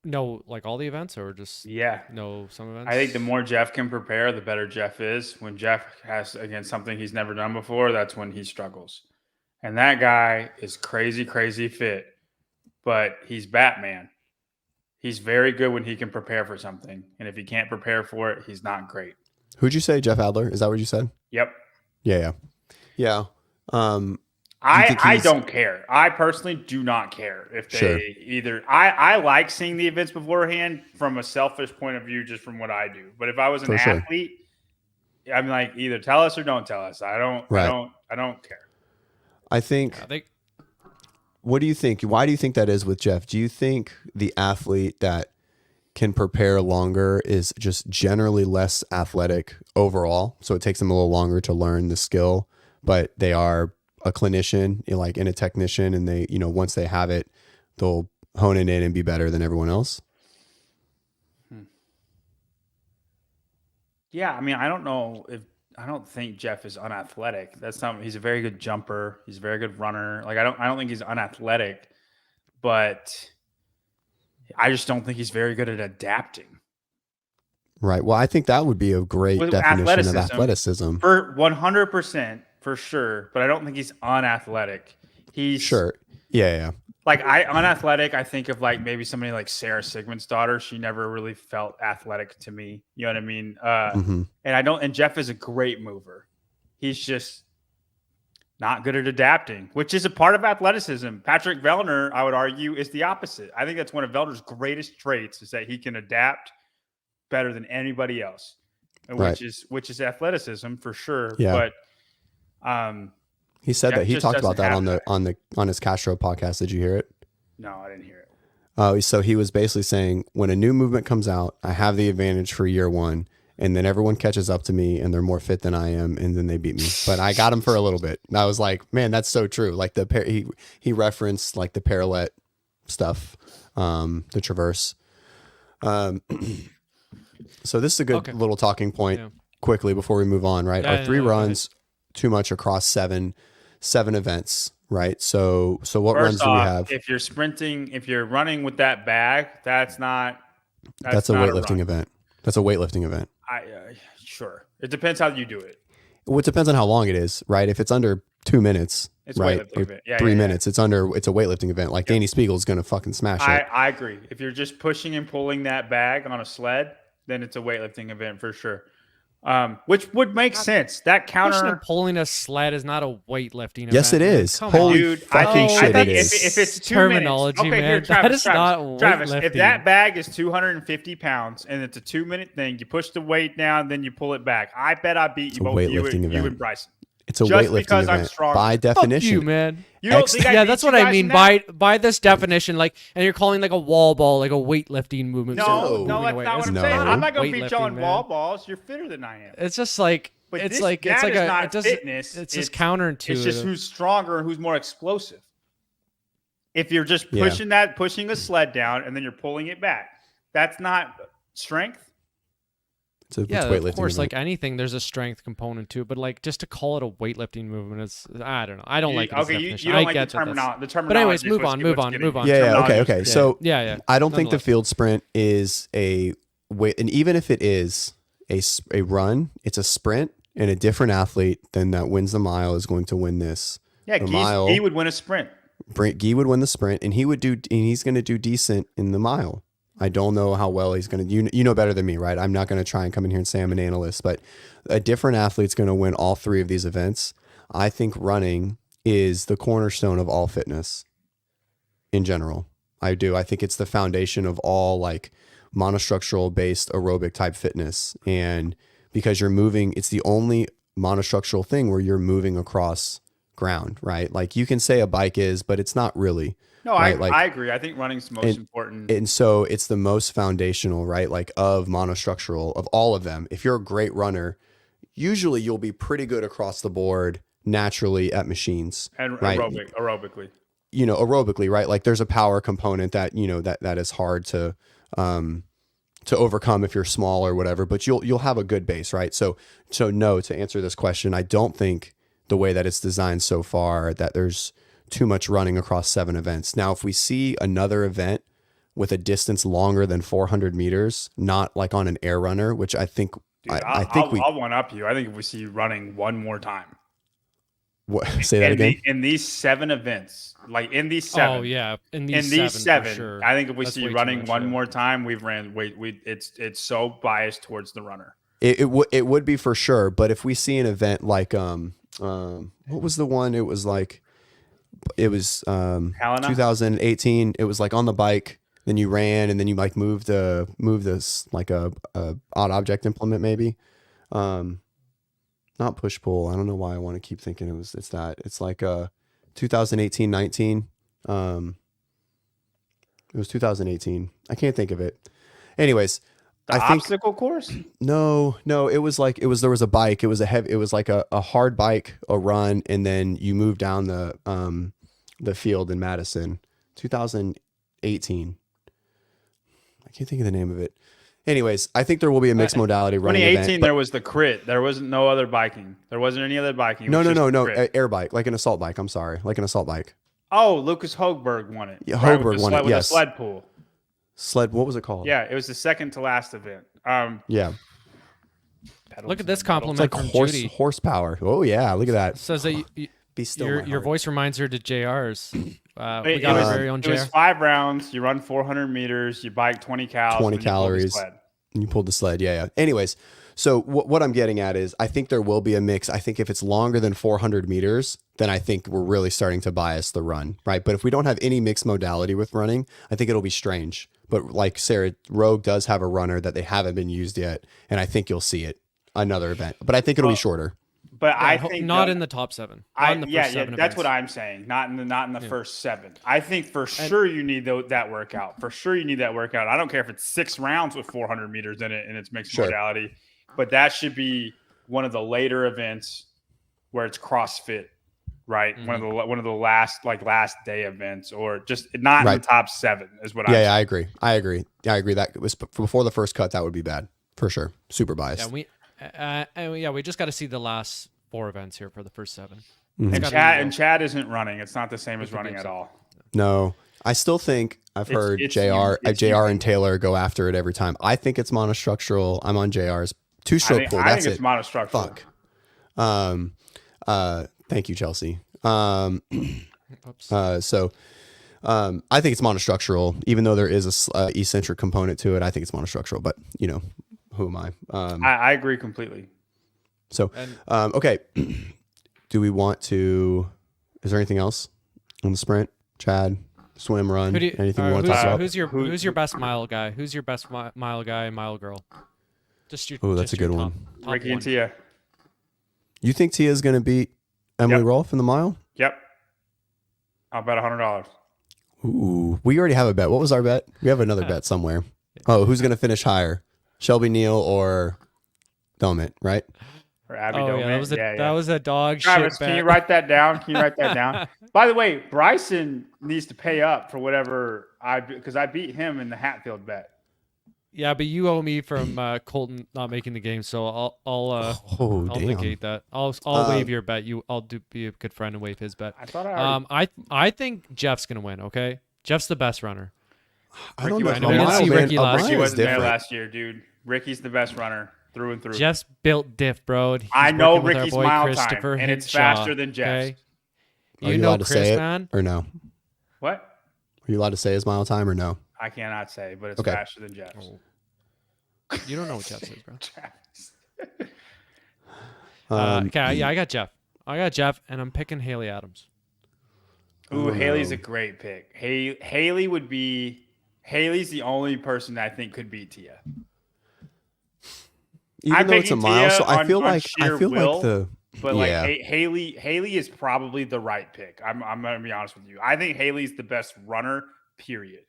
know like all the events or just Yeah. know some events? I think the more Jeff can prepare, the better Jeff is. When Jeff has, again, something he's never done before, that's when he struggles. And that guy is crazy, crazy fit, but he's Batman. He's very good when he can prepare for something. And if he can't prepare for it, he's not great. Who'd you say? Jeff Adler? Is that what you said? Yep. Yeah. I don't care. I personally do not care if they Sure. either. I like seeing the events beforehand from a selfish point of view, just from what I do. But if I was an For sure. athlete, I'm like, either tell us or don't tell us. I don't care. I think. I think What do you think? Why do you think that is with Jeff? Do you think the athlete that can prepare longer is just generally less athletic overall? So it takes them a little longer to learn the skill, but they are a clinician, like in a technician, and they, once they have it, they'll hone it in and be better than everyone else. Yeah, I mean, I don't think Jeff is unathletic. He's a very good jumper. He's a very good runner. Like I don't think he's unathletic, but I just don't think he's very good at adapting. Right. Well, I think that would be a great With definition of athleticism. For 100%, for sure, but I don't think he's unathletic. He's Sure. Yeah. like unathletic. I think of like maybe somebody like Sarah Sigmund's daughter. She never really felt athletic to me. You know what I mean? And Jeff is a great mover. He's just not good at adapting, which is a part of athleticism. Patrick Vellner, I would argue, is the opposite. I think that's one of Vellner's greatest traits is that he can adapt better than anybody else, which is athleticism for sure. Yeah. But he said Jeff that he just talked about doesn't that have on his Castro podcast. Did you hear it? No, I didn't hear it. So he was basically saying when a new movement comes out, I have the advantage for year one, and then everyone catches up to me and they're more fit than I am, and then they beat me. But I got him for a little bit. And I was like, man, that's so true. Like he referenced like the parallel stuff, the traverse. So this is a good little talking point quickly before we move on, right? Our 3 runs too much across seven events, right? So what runs do we have? If you're sprinting, if you're running with that bag, that's a weightlifting event. That's a weightlifting event. Sure. It depends how you do it. Well, it depends on how long it is, right? If it's under 2 minutes, it's a right? weightlifting event. 3 minutes, it's a weightlifting event. Like Danny Spiegel's going to fucking smash it. I agree. If you're just pushing and pulling that bag on a sled, then it's a weightlifting event for sure. Which would make sense. That counter pushing and pulling a sled is not a weightlifting event. Yes, it is. Come Holy on. dude, fucking shit, I think it is. if it's 2 Terminology, minutes, man. Travis, That is not Travis, if weightlifting. that bag is 250 pounds and it's a 2-minute thing, you push the weight down, then you pull it back. I bet I beat you both, you and Bryson. It's a Just weightlifting because I'm event stronger. by definition. Fuck you, man. You don't think I Yeah, beat that's you what I guys mean in that? by this definition. Like, and you're calling like a wall ball like a weightlifting movement. No, So that's moving away. not what It's I'm No. saying. I'm not going to beat you weightlifting, on man. wall balls. You're fitter than I am. It's just like But it's this- like that is a not it doesn't. fitness. It's just counterintuitive. It's just who's stronger and who's more explosive. If you're just pushing a sled down and then you're pulling it back, that's not strength. It's a Yeah, weightlifting of course. event. Like anything, there's a strength component to it. But like just to call it a weightlifting movement, it's I don't know. I don't like it. Okay, you don't like the terminology. But anyways, move on. Yeah. Okay. So Yeah. I don't think the Nonetheless. field sprint is a weight, and even if it is a run, it's a sprint, and a different athlete than that wins the mile is going to win this. Yeah, The Guy would win a sprint. Guy would win the sprint, and he's going to do decent in the mile. I don't know how well he's going to. You know better than me, right? I'm not going to try and come in here and say I'm an analyst, but a different athlete's going to win all 3 of these events. I think running is the cornerstone of all fitness in general. I do. I think it's the foundation of all like monostructural based aerobic type fitness, and because you're moving, it's the only monostructural thing where you're moving across ground, right? Like you can say a bike is, but it's not really. No, right? I agree. I think running's the most important. And so it's the most foundational, right? Like of monostructural of all of them. If you're a great runner, usually you'll be pretty good across the board naturally at machines. And right? aerobically. Aerobically, right? Like there's a power component that, that is hard to overcome if you're small or whatever, but you'll have a good base, right? So no, to answer this question, I don't think the way that it's designed so far that there's too much running across 7 events. Now, if we see another event with a distance longer than 400 meters, not like on an air runner, which I think Dude, I'll one up you. I think if we see you running one more time. What, say that again? In these 7 events, like in these 7. Oh yeah, in these seven, seven, for sure. I think if we That's see you way too running much, one yeah. more time, it's so biased towards the runner. It would be for sure, but if we see an event like what was the one? It was 2018. It was like on the bike, then you ran, and then you like moved this like a odd object implement maybe. Not push pull. I don't know why I want to keep thinking it's that. It's like 2018-19. It was 2018. I can't think of it. Anyways, The obstacle course? No, there was a bike. It was like a hard bike, a run, and then you move down the field in Madison. 2018. I can't think of the name of it. Anyways, I think there will be a mixed modality running 2018, event. there was the crit. There wasn't no other biking. There wasn't any other biking. It No, was just no. crit. Air bike, like an assault bike. I'm sorry, like an assault bike. Oh, Lucas Hoegberg won it. Yeah, right, Hoegberg won it. With Yes. the sled pool. Sled. What was it called? Yeah, it was the second to last event. Yeah. Look at this It's compliment like from Judy. horsepower. Oh yeah, look at that. Says that Be still. your my your heart. voice reminds her to JR's. We It got was- our very own It JR. was 5 rounds. You run 400 meters. You bike 20 calories. 20 calories. You pulled the sled. Yeah. Anyways, so what I'm getting at is I think there will be a mix. I think if it's longer than 400 meters, then I think we're really starting to bias the run, right? But if we don't have any mixed modality with running, I think it'll be strange. But like Sarah, Rogue does have a runner that they haven't been used yet, and I think you'll see it another event. But I think it'll be shorter. But I Yeah, think not in the top 7. Not in the first 7 that's what events. I'm saying. Not in the first 7. I think for sure you need that workout. For sure you need that workout. I don't care if it's 6 rounds with 400 meters in it and it's mixed Sure. modality, but that should be one of the later events where it's CrossFit, right? Mm-hmm. One of the last day events, or just not in Right. the top 7 is what I'm Yeah, saying. I agree. That was before the first cut. That would be bad for sure. Super biased. We just got to see the last 4 events here for the first 7. Mhm. And Chad isn't running. It's not the same as running at all. No, I still think I've heard it's JR you. and Taylor go after it every time. I think it's monostructural. I'm on JR's 2-stroke pull. I That's think it's it. monostructural. Fuck. Thank you, Chelsea. Oops. I think it's monostructural, even though there is a eccentric component to it. I think it's monostructural, but who am I? I agree completely. So, okay. Do we want to? Is there anything else on the sprint? Chad, swim, run? Anything you want to talk about? Who's your best mile guy? Who's your best mile guy and mile girl? Just your. Oh, that's just a good your one. top Ricky one. and Tia. You think Tia's going to beat Emily Yep. Rolfe in the mile? Yep. I'll bet $100. Ooh, we already have a bet. What was our bet? We have another bet somewhere. Oh, who's going to finish higher? Shelby Neal or Domit, right? Or Abby Oh yeah, Doman. that was a dog Travis, shit can bet. you write that down? By the way, Bryson needs to pay up for whatever because I beat him in the Hatfield bet. Yeah, but you owe me from Colton not making the game, so I'll Damn. negate that. I'll waive your bet. I'll be a good friend and waive his bet. I thought I already, I think Jeff's gonna win. Okay, Jeff's the best runner. I don't Ricky know. wasn't there. A We didn't see mile, Ricky man, a last mile Ricky is wasn't there different. last year, dude. Ricky's the best runner through and through. Jeff's built diff, bro. He's I know working with our Ricky's boy mile time, Christopher and it's Hinshaw, faster than Jeff's. okay? Are You you know allowed to Chris, say it man. or no? What? Are you allowed to say his mile time or no? I cannot say, but it's Okay. faster than Jeff's. You don't know what Jeff is, bro. Travis. Okay, yeah, I got Jeff, and I'm picking Haley Adams. Ooh, Oh, Haley's no. a great pick. Haley's the only person that I think could beat Tia. Even I'm though it's a picking mile, Tia so I on- feel on like sheer will, the But yeah. like Haley is probably the right pick. I'm gonna be honest with you. I think Haley's the best runner. Period.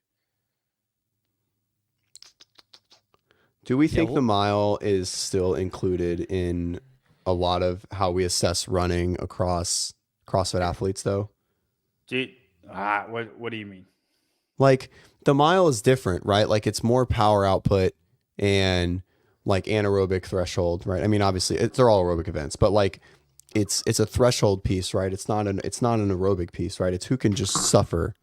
Do we think well- the mile is still included in a lot of how we assess running across CrossFit athletes, though? What do you mean? Like the mile is different, right? Like it's more power output and like anaerobic threshold, right? I mean, obviously they're all aerobic events, but like it's a threshold piece, right? It's not an aerobic piece, right? It's who can just suffer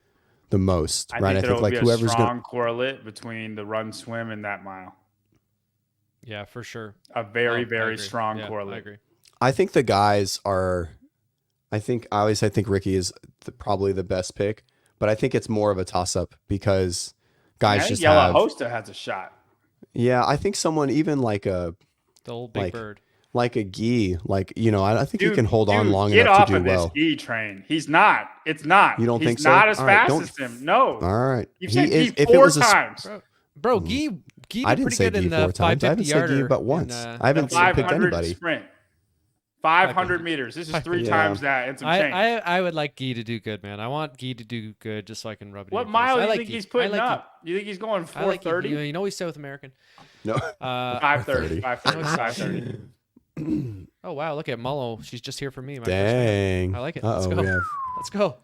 the most, I right? think there will be a whoever's strong correlate between the run, swim, and that mile. Yeah, for sure. A very, I very agree. strong Yeah, correlate. I agree. I think the guys are. I think Ricky is probably the best pick, but I think it's more of a toss up because guys I think just Yellow have. Hosta has a shot. Yeah, I think someone even like a The old big bird. like a Gee, like I think he Dude, can hold on long get enough off to do of this well. E train. He's not. It's not. You don't He's think so? not as All right, fast don't- as him. No. All right, You've said is. Gee If it 4 was a times. Bro, Gee I did didn't pretty say good Gee in 4 the times. I 550 haven't said Gee yarder. but once. I haven't The picked 500 anybody. sprint. 500 meters. This is 3 Yeah. times that and some change. I would like Gee to do good, man. I want Gee to do good just so I can rub it in What your face. mile I do you like think Gee. he's putting I like up? You think he's going Gee. I like Gee. 430? You know he's South American. No. 530. 530. 530. Oh wow, look at Mullo. She's just here for me. My first fan. Dang. I like it. Let's Uh-oh, go. we have. Let's go.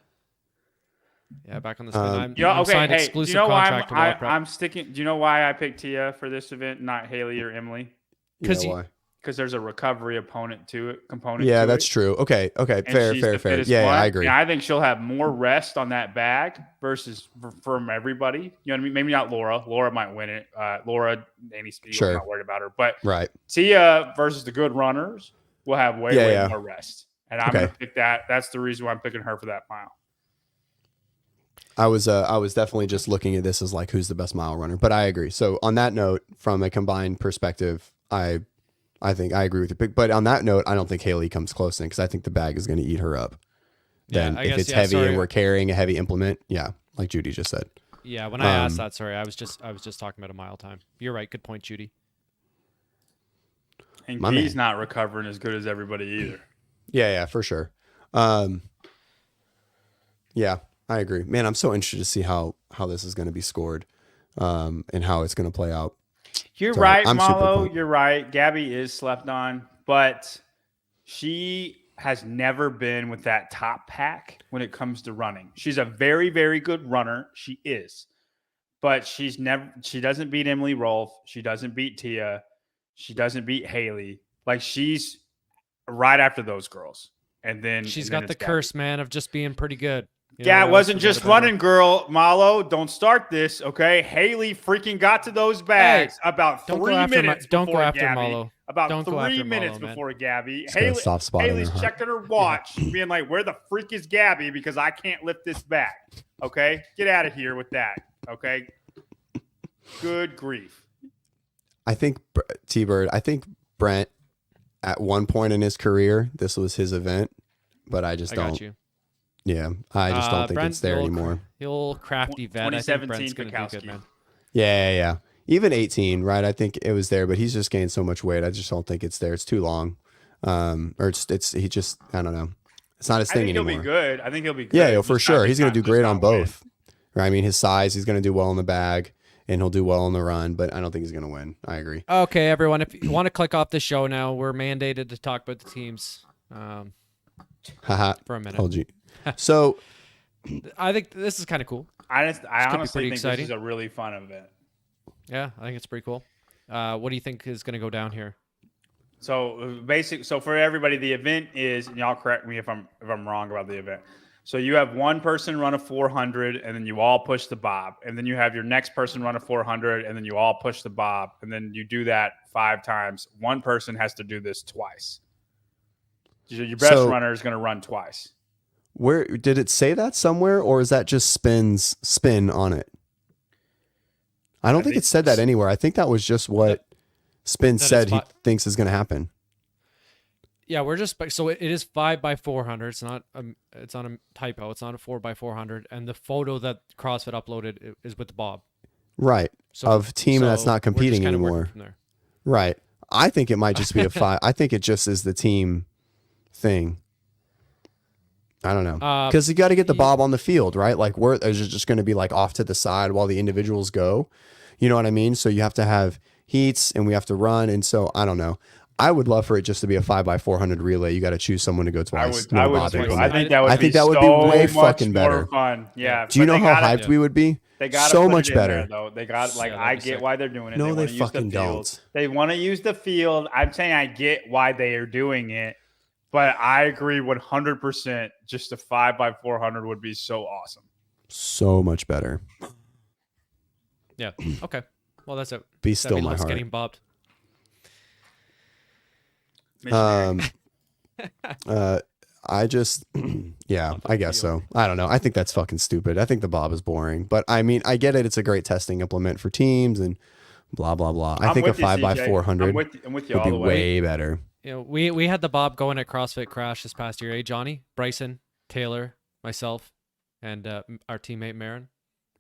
Yeah, back on the spin. I'm Okay, signed hey, do exclusive you know why contract to WODprep. I'm sticking? Do you know why I picked Tia for this event, not Haley or Emily? Why? Because there's a recovery component to it. Yeah, that's true. Okay. And Fair. she's the fittest Yeah, one. I agree. And I think she'll have more rest on that bag versus from everybody. You know what I mean? Maybe not Laura. Laura might win it. Laura, Amy Speed, Sure. I'm not worried about her. But Right. Tia versus the good runners will have way more rest. And I'm going to pick that. That's the reason why I'm picking her for that mile. I was definitely just looking at this as like who's the best mile runner, but I agree. So on that note, from a combined perspective, I think I agree with you. But on that note, I don't think Haley comes close in because I think the bag is going to eat her up. Then if it's heavy and we're carrying a heavy implement, like Judy just said. Yeah, when I asked that, sorry, I was just talking about a mile time. You're right. Good point, Judy. And he's not recovering as good as everybody either. Yeah, for sure. Yeah, I agree. Man, I'm so interested to see how this is going to be scored, and how it's going to play out. You're right, Malo. You're right. Gabby is slept on, but she has never been with that top pack when it comes to running. She's a very, very good runner. She is, but she doesn't beat Emily Rolfe. She doesn't beat Tia. She doesn't beat Haley. Like, she's right after those girls. And then she's got the curse, man, of just being pretty good. It wasn't just running, girl. Malo, don't start this, okay? Haley freaking got to those bags about 3 minutes before Gabby. Don't go after Malo. About 3 minutes before Gabby. Haley's checking her watch, being like, where the freak is Gabby? Because I can't lift this back, okay? Get out of here with that, okay? Good grief. I think, T-Bird, Brent, at one point in his career, this was his event, but I just don't. Got you. Yeah, I just don't think it's there anymore. The old crafty vet. I think Brent's going to do good, man. Yeah. Even 18, right? I think it was there, but he's just gained so much weight. I just don't think it's there. It's too long. Or he just, I don't know. It's not his thing anymore. I think he'll be good. Yeah, for sure. He's going to do great on both. Right? I mean, his size, he's going to do well in the bag, and he'll do well in the run, but I don't think he's going to win. I agree. Okay, everyone. If you want to click off the show now, we're mandated to talk about the teams for a minute. Told you. So I think this is kind of cool. I honestly think exciting. this is a really fun event. Yeah, I think it's pretty cool. What do you think is going to go down here? So for everybody, the event is, and y'all correct me if I'm wrong about the event. So you have one person run a 400, and then you all push the bob, and then you have your next person run a 400, and then you all push the bob, and then you do that 5 times. One person has to do this twice. Your best runner is going to run twice. Where did it say that somewhere, or is that just spin on it? I don't think it said that anywhere. I think that was just what Spin said he thinks is going to happen. Yeah, it is 5x400. It's not it's on a typo. It's not a 4x400, and the photo that CrossFit uploaded is with the bob. Right. Of team that's not competing anymore. Right. I think it might just be a 5. I think it just is the team thing. I don't know. Because you got to get the bob on the field, right? Like, is just going to be like off to the side while the individuals go. You know what I mean? So you have to have heats and we have to run. And so I don't know. I would love for it just to be a 5x400 relay. You got to choose someone to go twice. I think that would be way fucking better. Fun. Yeah. Do you know how hyped we would be? They got so much better. Though they got I get why they're doing it. No, they fucking don't. They want to use the field. I'm saying I get why they are doing it, but I agree 100%. Just a 5x400 would be so awesome. So much better. Yeah. Okay. Well, that's it. Be That still means my Luke's heart. getting bobbed. Missionary. I just, yeah, Off the I guess field. so. I don't know. I think that's fucking stupid. I think the bob is boring, but I mean, I get it. It's a great testing implement for teams and blah, blah, blah. I I'm think a with you, 5x400 I'm with you would all be the way. way better. You know, we had the bob going at CrossFit Crash this past year. Johnny, Bryson, Taylor, myself, and our teammate Marin.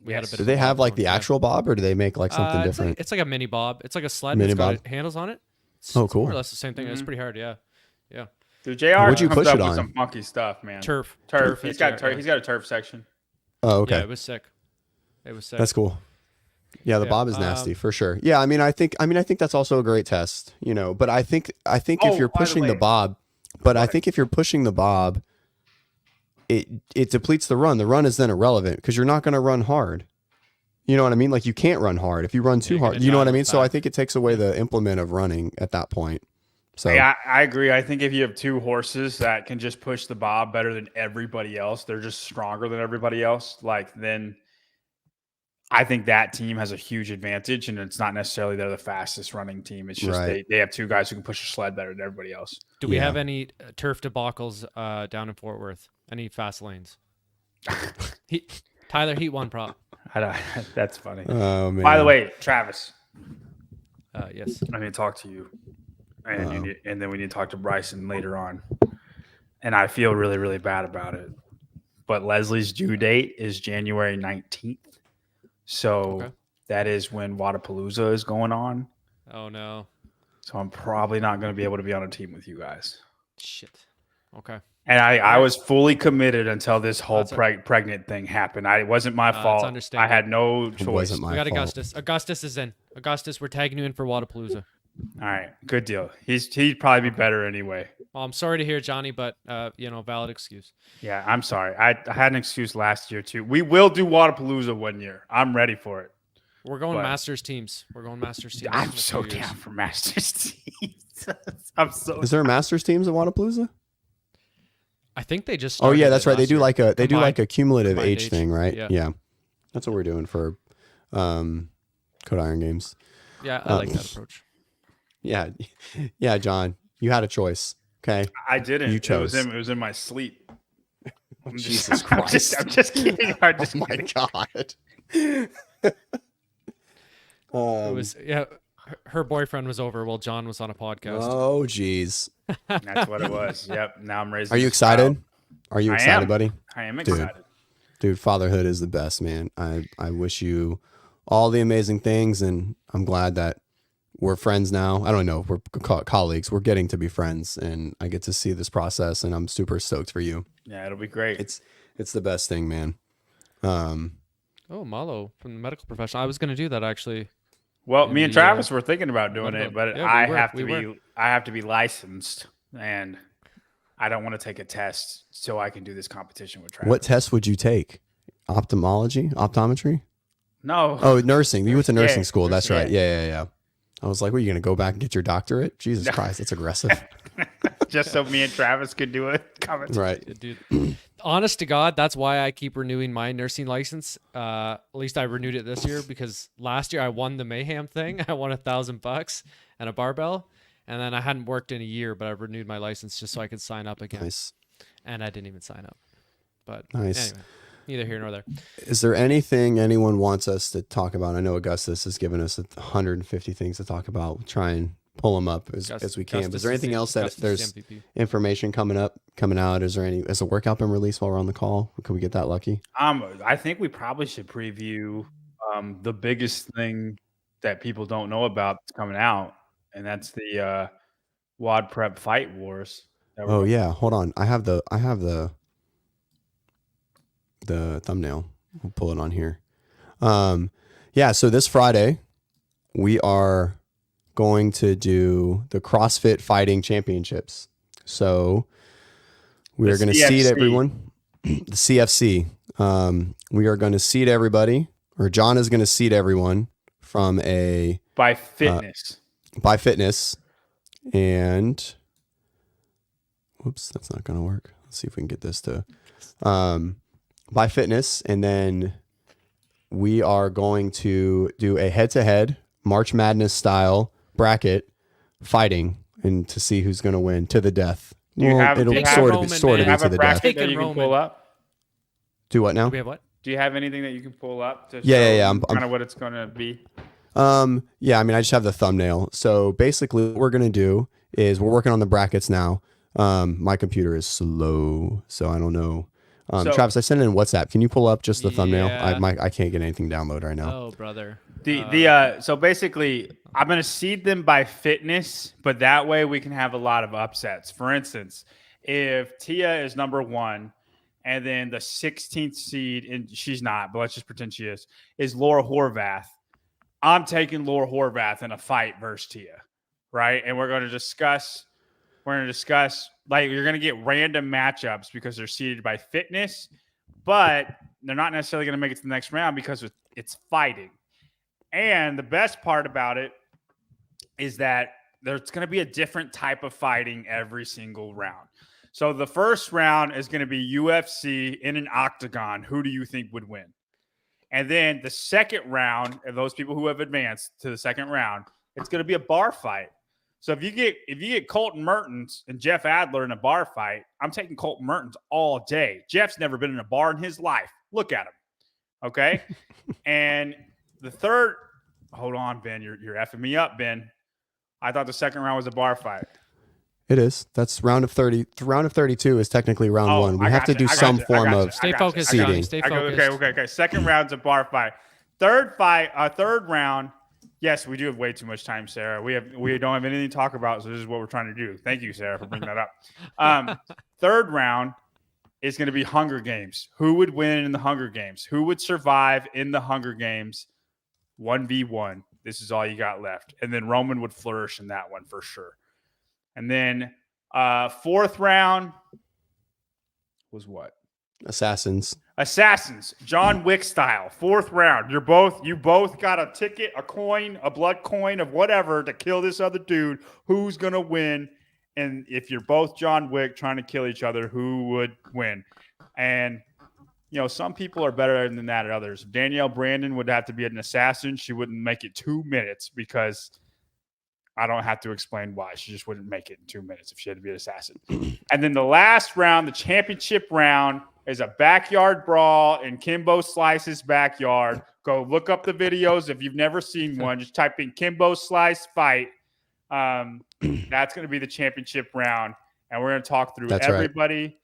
We had a Yes. bit Do of they a have bob like going, the actual bob, or do they make like something it's different? It's like a mini bob. It's like a sled. Mini It's got bob? handles on it. Oh, It's more or cool. less the same thing. It's Mhm. pretty hard. Yeah. Yeah. Dude, JR What'd you comes push up it with on? some funky stuff, man. Turf. Turf. Turf, He's got yeah. he's got a turf section. Oh, okay. Yeah, it was sick. It was sick. That's cool. Yeah, the Yeah, bob is nasty for sure. Yeah, I mean, I think that's also a great test, you know. But I think Oh, if you're by the pushing the way- bob, but Go I ahead. think if you're pushing the bob, it depletes the run. The run is then irrelevant because you're not going to run hard. You know what I mean? Like you can't run hard if you run too you're hard. gonna You know what I dial mean? it So I back. think it takes away the implement of running at that point. So Yeah, I agree. I think if you have two horses that can just push the bob better than everybody else, they're just stronger than everybody else. Like then, I think that team has a huge advantage, and it's not necessarily they're the fastest running team. It's just Right. they have two guys who can push a sled better than everybody else. Do we Yeah. have any turf debacles down in Fort Worth? Any fast lanes? Tyler, Heat 1 prop. I don't, that's funny. oh man. By the way, Travis, Yes. I need to talk to you, and Uh-oh. and then we need to talk to Bryson later on. And I feel really, really bad about it. But Leslie's due date is January 19th, so Okay. that is when Wadapalooza is going on. Oh no. So I'm probably not going to be able to be on a team with you guys. Shit. Okay. And I right. was fully committed until this whole That's a- pregnant thing happened. It wasn't my it's fault. I understandable. had no It choice. wasn't my We got fault. Augustus. Augustus is in. Augustus, we're tagging you in for Wadapalooza. All right, good deal. He'd probably be better anyway. Well, I'm sorry to hear, Johnny, but valid excuse. Yeah, I'm sorry. I had an excuse last year too. We will do Wadapalooza one year. I'm ready for it. We're going What? Masters teams. We're going Masters teams. I'm in a so few years. down for Masters teams. I'm so. Is there a Masters teams at Wadapalooza? I think they just. Oh yeah, started that's it right. They last do year. like a Combined- cumulative combined age thing, right? Yeah. That's what we're doing for Code Iron Games. Yeah, I like that approach. Yeah. Yeah, John, you had a choice. Okay. I didn't. You chose. It was in my sleep. I'm just- Jesus Christ. I'm just kidding. I'm just Oh my kidding. God. It was her boyfriend was over while John was on a podcast. Oh geez. That's what it was. Yep. Now I'm raising. Are you this child. excited? Are you I excited, am. buddy? I am Dude. excited. Dude, fatherhood is the best, man. I wish you all the amazing things, and I'm glad that we're friends now. I don't know, we're colleagues. We're getting to be friends, and I get to see this process, and I'm super stoked for you. Yeah, it'll be great. It's the best thing, man. Oh, Malo from the medical profession. I was going to do that actually. Well, in me and the, Travis were thinking about doing Monday. it, but Yeah, I we were. have to We be were. I have to be licensed, and I don't want to take a test so I can do this competition with Travis. What test would you take? Optometry? No. Oh, nursing. You went to Yeah, nursing school. That's nursing, right. Yeah. I was like, what, are you going to go back and get your doctorate? Jesus Christ, that's aggressive. Just so me and Travis could do a competition. Right. Dude, honest to God, that's why I keep renewing my nursing license. At least I renewed it this year because last year I won the Mayhem thing. I won $1,000 and a barbell. And then I hadn't worked in a year, but I renewed my license just so I could sign up again. Nice. And I didn't even sign up. But Nice. anyway, neither here nor there. Is there anything anyone wants us to talk about? I know Augustus has given us 150 things to talk about. We'll try and pull them up as we can. But is there anything else that Augustus there's is the MVP. information coming out? Is there has a workout been released while we're on the call? Could we get that lucky? I think we probably should preview the biggest thing that people don't know about that's coming out, and that's the WODprep Fight Wars. that we're Oh going- yeah, hold on. I have the thumbnail. We'll pull it on here. Yeah, so this Friday we are going to do the CrossFit Fighting Championships. So we The are going to seed CFC. everyone. The CFC. We are going to seed everybody, or John is going to seed everyone from by fitness. by fitness. And whoops, that's not going to work. Let's see if we can get this to by Fitness, and then we are going to do a head-to-head March Madness style bracket fighting, and to see who's going to win to the death. Do you have- it'll do you have- sort Roman, of sort of man. have into a the bracket death. that you Taking can Roman. pull up? Do what now? Do we have what? Do you have anything that you can pull up to Yeah. show I'm kind of what it's going to be? Yeah, I mean, I just have the thumbnail. So basically what we're going to do is we're working on the brackets now. My computer is slow, so I don't know. So- Travis, I sent it in WhatsApp. Can you pull up just the thumbnail? Yeah. I can't get anything downloaded right now. Oh, brother. So basically, I'm going to seed them by fitness, but that way we can have a lot of upsets. For instance, if Tia is number 1 and then the 16th seed, and she's not, but let's just pretend she is Laura Horvath. I'm taking Laura Horvath in a fight versus Tia, right? And we're going to discuss, like, you're going to get random matchups because they're seeded by fitness, but they're not necessarily going to make it to the next round because it's fighting. And the best part about it is that there's going to be a different type of fighting every single round. So the first round is going to be UFC in an octagon. Who do you think would win? And then the second round, and those people who have advanced to the second round, it's going to be a bar fight. So if you get Colton Mertens and Jeff Adler in a bar fight, I'm taking Colton Mertens all day. Jeff's never been in a bar in his life. Look at him. Okay? And the third, hold on, Ben. You're effing me up, Ben. I thought the second round was a bar fight. It is. That's round of 30. Round of 32 is technically round 1. We I have to gotcha, do I some gotcha, form I gotcha, of Stay I gotcha, focused, I gotcha. Johnny. Stay focused. Okay. Second round's a bar fight. Third round. Yes, we do have way too much time, Sarah. We don't have anything to talk about, so this is what we're trying to do. Thank you, Sarah, for bringing that up. Third round is going to be Hunger Games. Who would win in the Hunger Games? Who would survive in the Hunger Games? 1v1. This is all you got left. And then Roman would flourish in that one for sure. And then fourth round was what? assassins. John Wick style. Fourth round. You both got a ticket, a coin, a blood coin of whatever to kill this other dude. Who's gonna win? And if you're both John Wick trying to kill each other, who would win? And some people are better than that at others. Danielle Brandon would have to be an assassin. She wouldn't make it 2 minutes because I don't have to explain why. She just wouldn't make it in 2 minutes if she had to be an assassin. And then the last round, the championship round, is a backyard brawl in Kimbo Slice's backyard. Go look up the videos. If you've never seen one, just type in Kimbo Slice fight. That's going to be the championship round. And we're going to talk through everybody. Right.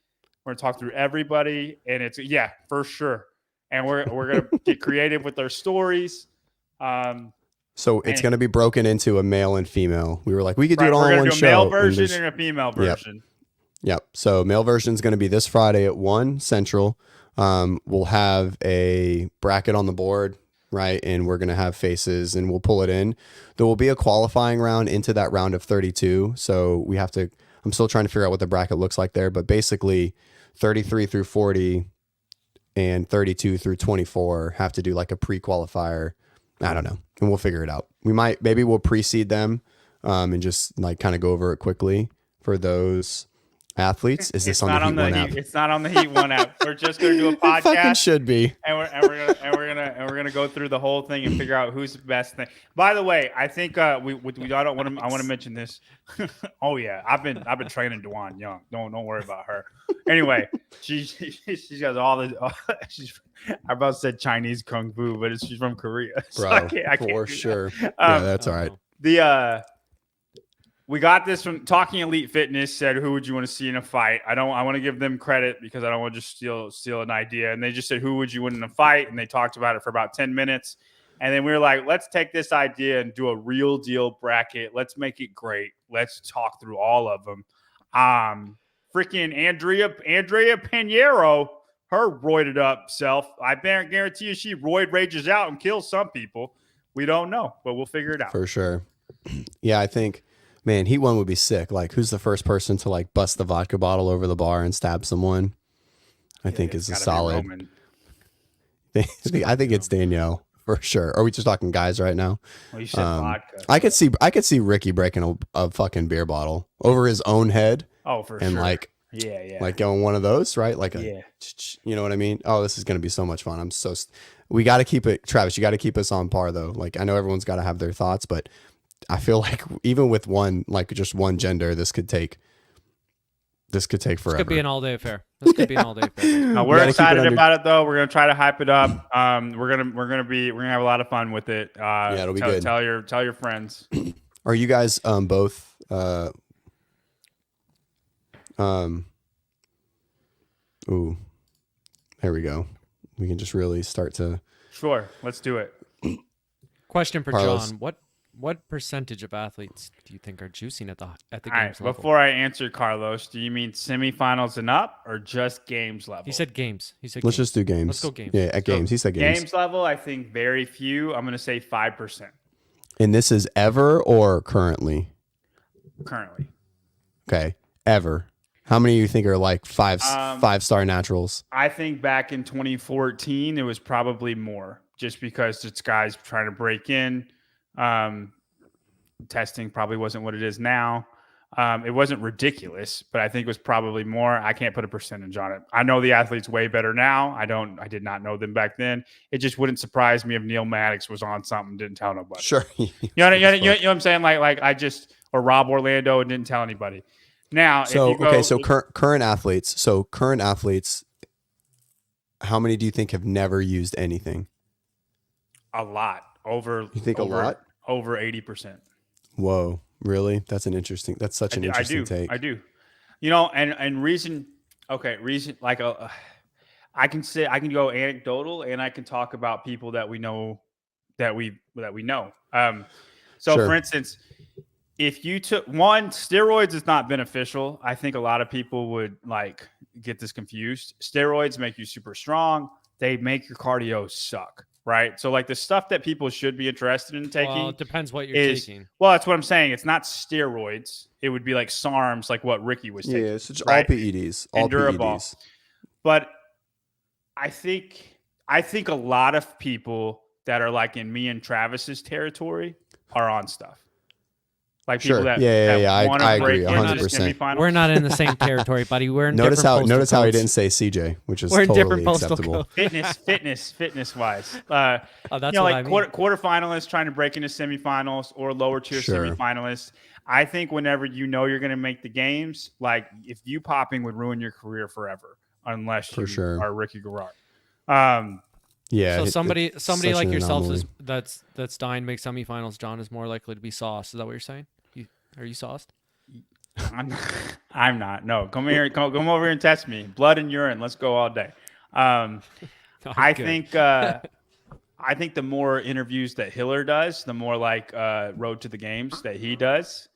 We're going to talk through everybody. And it's, for sure. And we're going to get creative with our stories. So it's going to be broken into a male and female. We were like, we could do it all in one show. A male version and a female version. Yep. So male version is going to be this Friday at 1 Central. We'll have a bracket on the board, right? And we're going to have faces and we'll pull it in. There will be a qualifying round into that round of 32. So I'm still trying to figure out what the bracket looks like there, but basically 33 through 40 and 32 through 24 have to do like a pre-qualifier. I don't know. And we'll figure it out. Maybe we'll pre-seed them and just like kind of go over it quickly for those athletes. Is this on the Heat One app? It's not on the Heat One app. We're just going to do a podcast. It fucking should be. And we're gonna go through the whole thing and figure out who's the best thing. By the way, I think I want to mention this. Oh yeah, I've been training Dewan Young. Don't worry about her. Anyway, she got all the. I about said Chinese kung fu, but she's from Korea. So Bro, I can't for sure. Yeah, that's all right. We got this from Talking Elite Fitness. Said, who would you want to see in a fight? I want to give them credit because I don't want to just steal an idea. And they just said, who would you win in a fight? And they talked about it for about 10 minutes. And then we were like, let's take this idea and do a real deal bracket. Let's make it great. Let's talk through all of them. Freaking Andrea Pinheiro, her roided up self. I guarantee you she roid rages out and kills some people. We don't know, but we'll figure it out. For sure. Yeah, I think, man, Heat One would be sick. Like, who's the first person to like bust the vodka bottle over the bar and stab someone? I think is a solid. I think it's Danielle for sure. Are we just talking guys right now? Well, you said vodka. I could see Ricky breaking a fucking beer bottle over his own head. Oh, for and sure. Like Yeah. Like going one of those, right? Like you know what I mean? Oh, this is going to be so much fun. We got to keep it, Travis, you got to keep us on par though. Like I know everyone's got to have their thoughts, but I feel like even with one, like just one gender, this could take forever. This could be an all-day affair. No, we're excited about it though. We're gonna try to hype it up. We're gonna have a lot of fun with it. Yeah, it'll be good. Tell your friends. Are you guys both ooh, there we go. We can just really start to. Sure, let's do it. Question for Carlos. John: What percentage of athletes do you think are juicing at the games right, level? before I answer, Carlos, do you mean semifinals and up or just games level? He said games. Let's just do games. Let's go games. Yeah, at games. He said games. Games level, I think very few. I'm going to say 5%. And this is ever or currently? Currently. Okay, ever. How many do you think are like five-star naturals? I think back in 2014, it was probably more, just because it's guys trying to break in. Testing probably wasn't what it is now. It wasn't ridiculous, but I think it was probably more. I can't put a percentage on it. I know the athletes way better now. I did not know them back then. It just wouldn't surprise me if Neil Maddox was on something, didn't tell nobody. Sure. You know what I'm saying? Or Rob Orlando and didn't tell anybody. Now, current athletes. So current athletes, how many do you think have never used anything? A lot. You think a lot? Over 80%. Whoa, really? That's such an interesting take. I do. And reason like I can go anecdotal and I can talk about people that we know that we know. Sure. For instance, if you took steroids is not beneficial. I think a lot of people would get this confused. Steroids make you super strong. They make your cardio suck. Right. So the stuff that people should be interested in taking. Well, it depends what you're taking. Well, that's what I'm saying. It's not steroids. It would be like SARMs, like what Ricky was taking. Yeah, it's just all PEDs. All PEDs. But I think a lot of people that are in me and Travis's territory are on stuff. Like people that I agree 100%. We're not in the same territory, buddy. We're in notice how he codes. didn't say CJ, which is we're totally acceptable. Fitness wise. That's what I mean. Quarterfinalists trying to break into semifinals or lower tier semifinalists. I think whenever you know you're going to make the games, if you popping would ruin your career forever unless you are Ricky Garrard. Yeah. So somebody like yourself that's dying to make semifinals, John, is more likely to be sauced. Is that what you're saying? Are you sauced? I'm not. No, come here. Come over here and test me. Blood and urine. Let's go all day. I think the more interviews that Hiller does, the more Road to the Games that he does,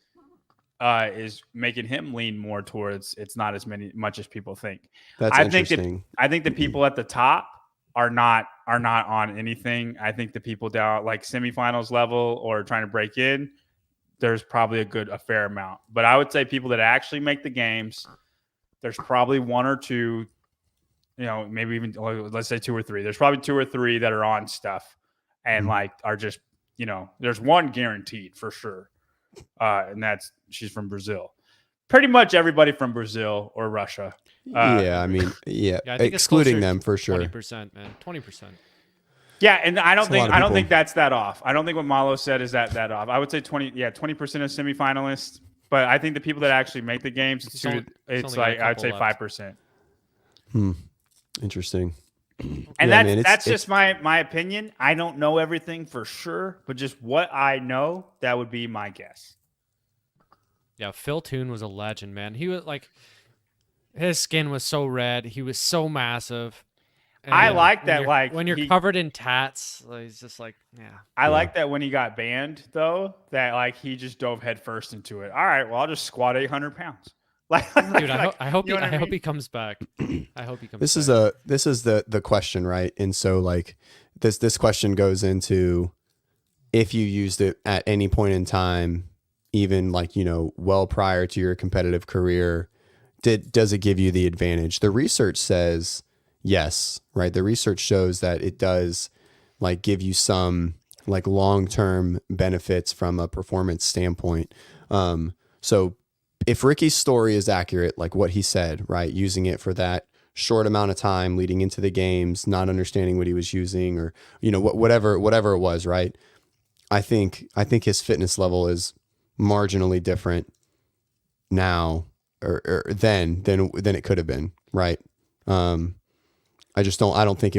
is making him lean more towards it's not as much as people think. That's interesting. I think the people at the top are not on anything. I think the people down semifinals level or trying to break in, there's probably a fair amount. But I would say people that actually make the games, there's probably one or two, maybe even let's say two or three. There's probably two or three that are on stuff and are just, there's one guaranteed for sure. And she's from Brazil. Pretty much everybody from Brazil or Russia. I think excluding them for sure. 20%, man. 20%. Yeah, and I don't think that's that off. I don't think what Malo said is that off. I would say 20% of semifinalists, but I think the people that actually make the games, I would say 5%. Interesting. And that's just my opinion. I don't know everything for sure, but just what I know, that would be my guess. Yeah, Phil Toon was a legend, man. He was his skin was so red. He was so massive. And I like that. When you're covered in tats, he's just I like that when he got banned, though, that he just dove headfirst into it. All right, well, I'll just squat 800 pounds. Dude, I hope he comes back. I hope he comes. This is the question, right? And so this question goes into if you used it at any point in time, even well prior to your competitive career, does it give you the advantage? The research says yes, right? The research shows that it does give you some long-term benefits from a performance standpoint. So if Ricky's story is accurate, like what he said, right, using it for that short amount of time leading into the games, not understanding what he was using, or whatever it was, right? I think his fitness level is marginally different now or then than it could have been, right? I don't think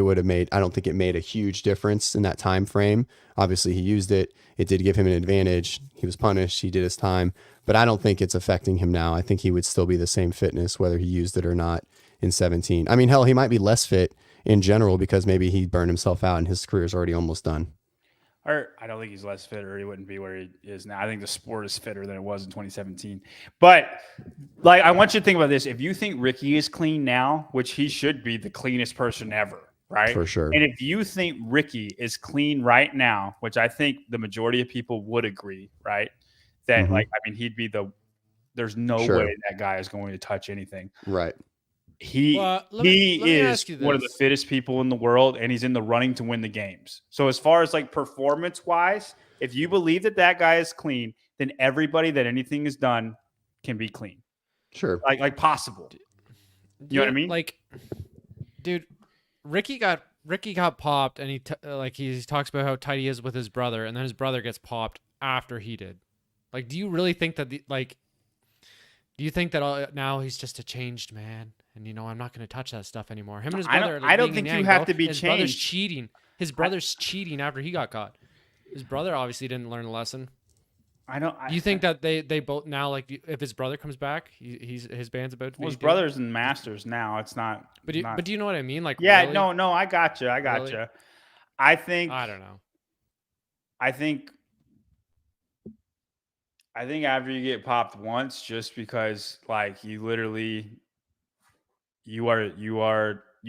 it made a huge difference in that time frame. Obviously he used it. It did give him an advantage. He was punished. He did his time, but I don't think it's affecting him now. I think he would still be the same fitness, whether he used it or not in 17. I mean, hell, he might be less fit in general because maybe he burned himself out and his career is already almost done. Or I don't think he's less fit, or he wouldn't be where he is now. I think the sport is fitter than it was in 2017. But like, I want you to think about this. If you think Ricky is clean now, which he should be the cleanest person ever, right? For sure. And if you think Ricky is clean right now, which I think the majority of people would agree, right? That he'd be there's no way that guy is going to touch anything. Right. He is one of the fittest people in the world, and he's in the running to win the games. So as far as like performance wise, if you believe that guy is clean, then everybody that anything is done can be clean. Sure. Like possible. You know what I mean? Like, dude, Ricky got popped, and he talks about how tight he is with his brother, and then his brother gets popped after he did. Like, do you really think that do you think that now he's just a changed man? And, I'm not going to touch that stuff anymore. Him and his brother. I don't think you have to be his changed. Brother's cheating. His brother's cheating after he got caught. His brother obviously didn't learn a lesson. Do you think that they both now, like, if his brother comes back, his band's about to be? Well, his brother's in Masters now. It's not. But do you know what I mean? Like, yeah, really? no, I gotcha. Really? I don't know. I think after you get popped once, just because like you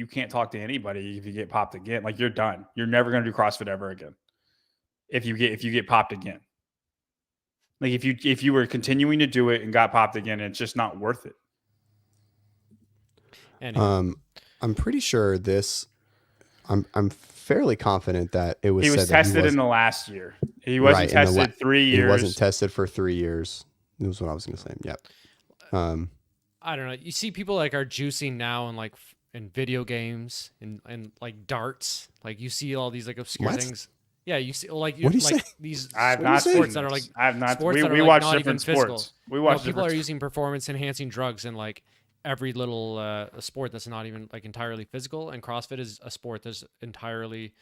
can't talk to anybody if you get popped again. Like, you're done. You're never going to do CrossFit ever again. If you get popped again. Like, if you were continuing to do it and got popped again, it's just not worth it. Anyway. I'm pretty sure I'm fairly confident that it was he was said tested in the last year. He wasn't tested 3 years. He wasn't tested for 3 years. That was what I was going to say. Yep. I don't know. You see people like are juicing now and like in video games and like darts. Like, you see all these like obscure things. Yeah, you see like what do you say? These I have not sports that are like I have not. Sports We watch different sports. We watch people are using performance enhancing drugs in like every little sport that's not even like entirely physical. And CrossFit is a sport that's entirely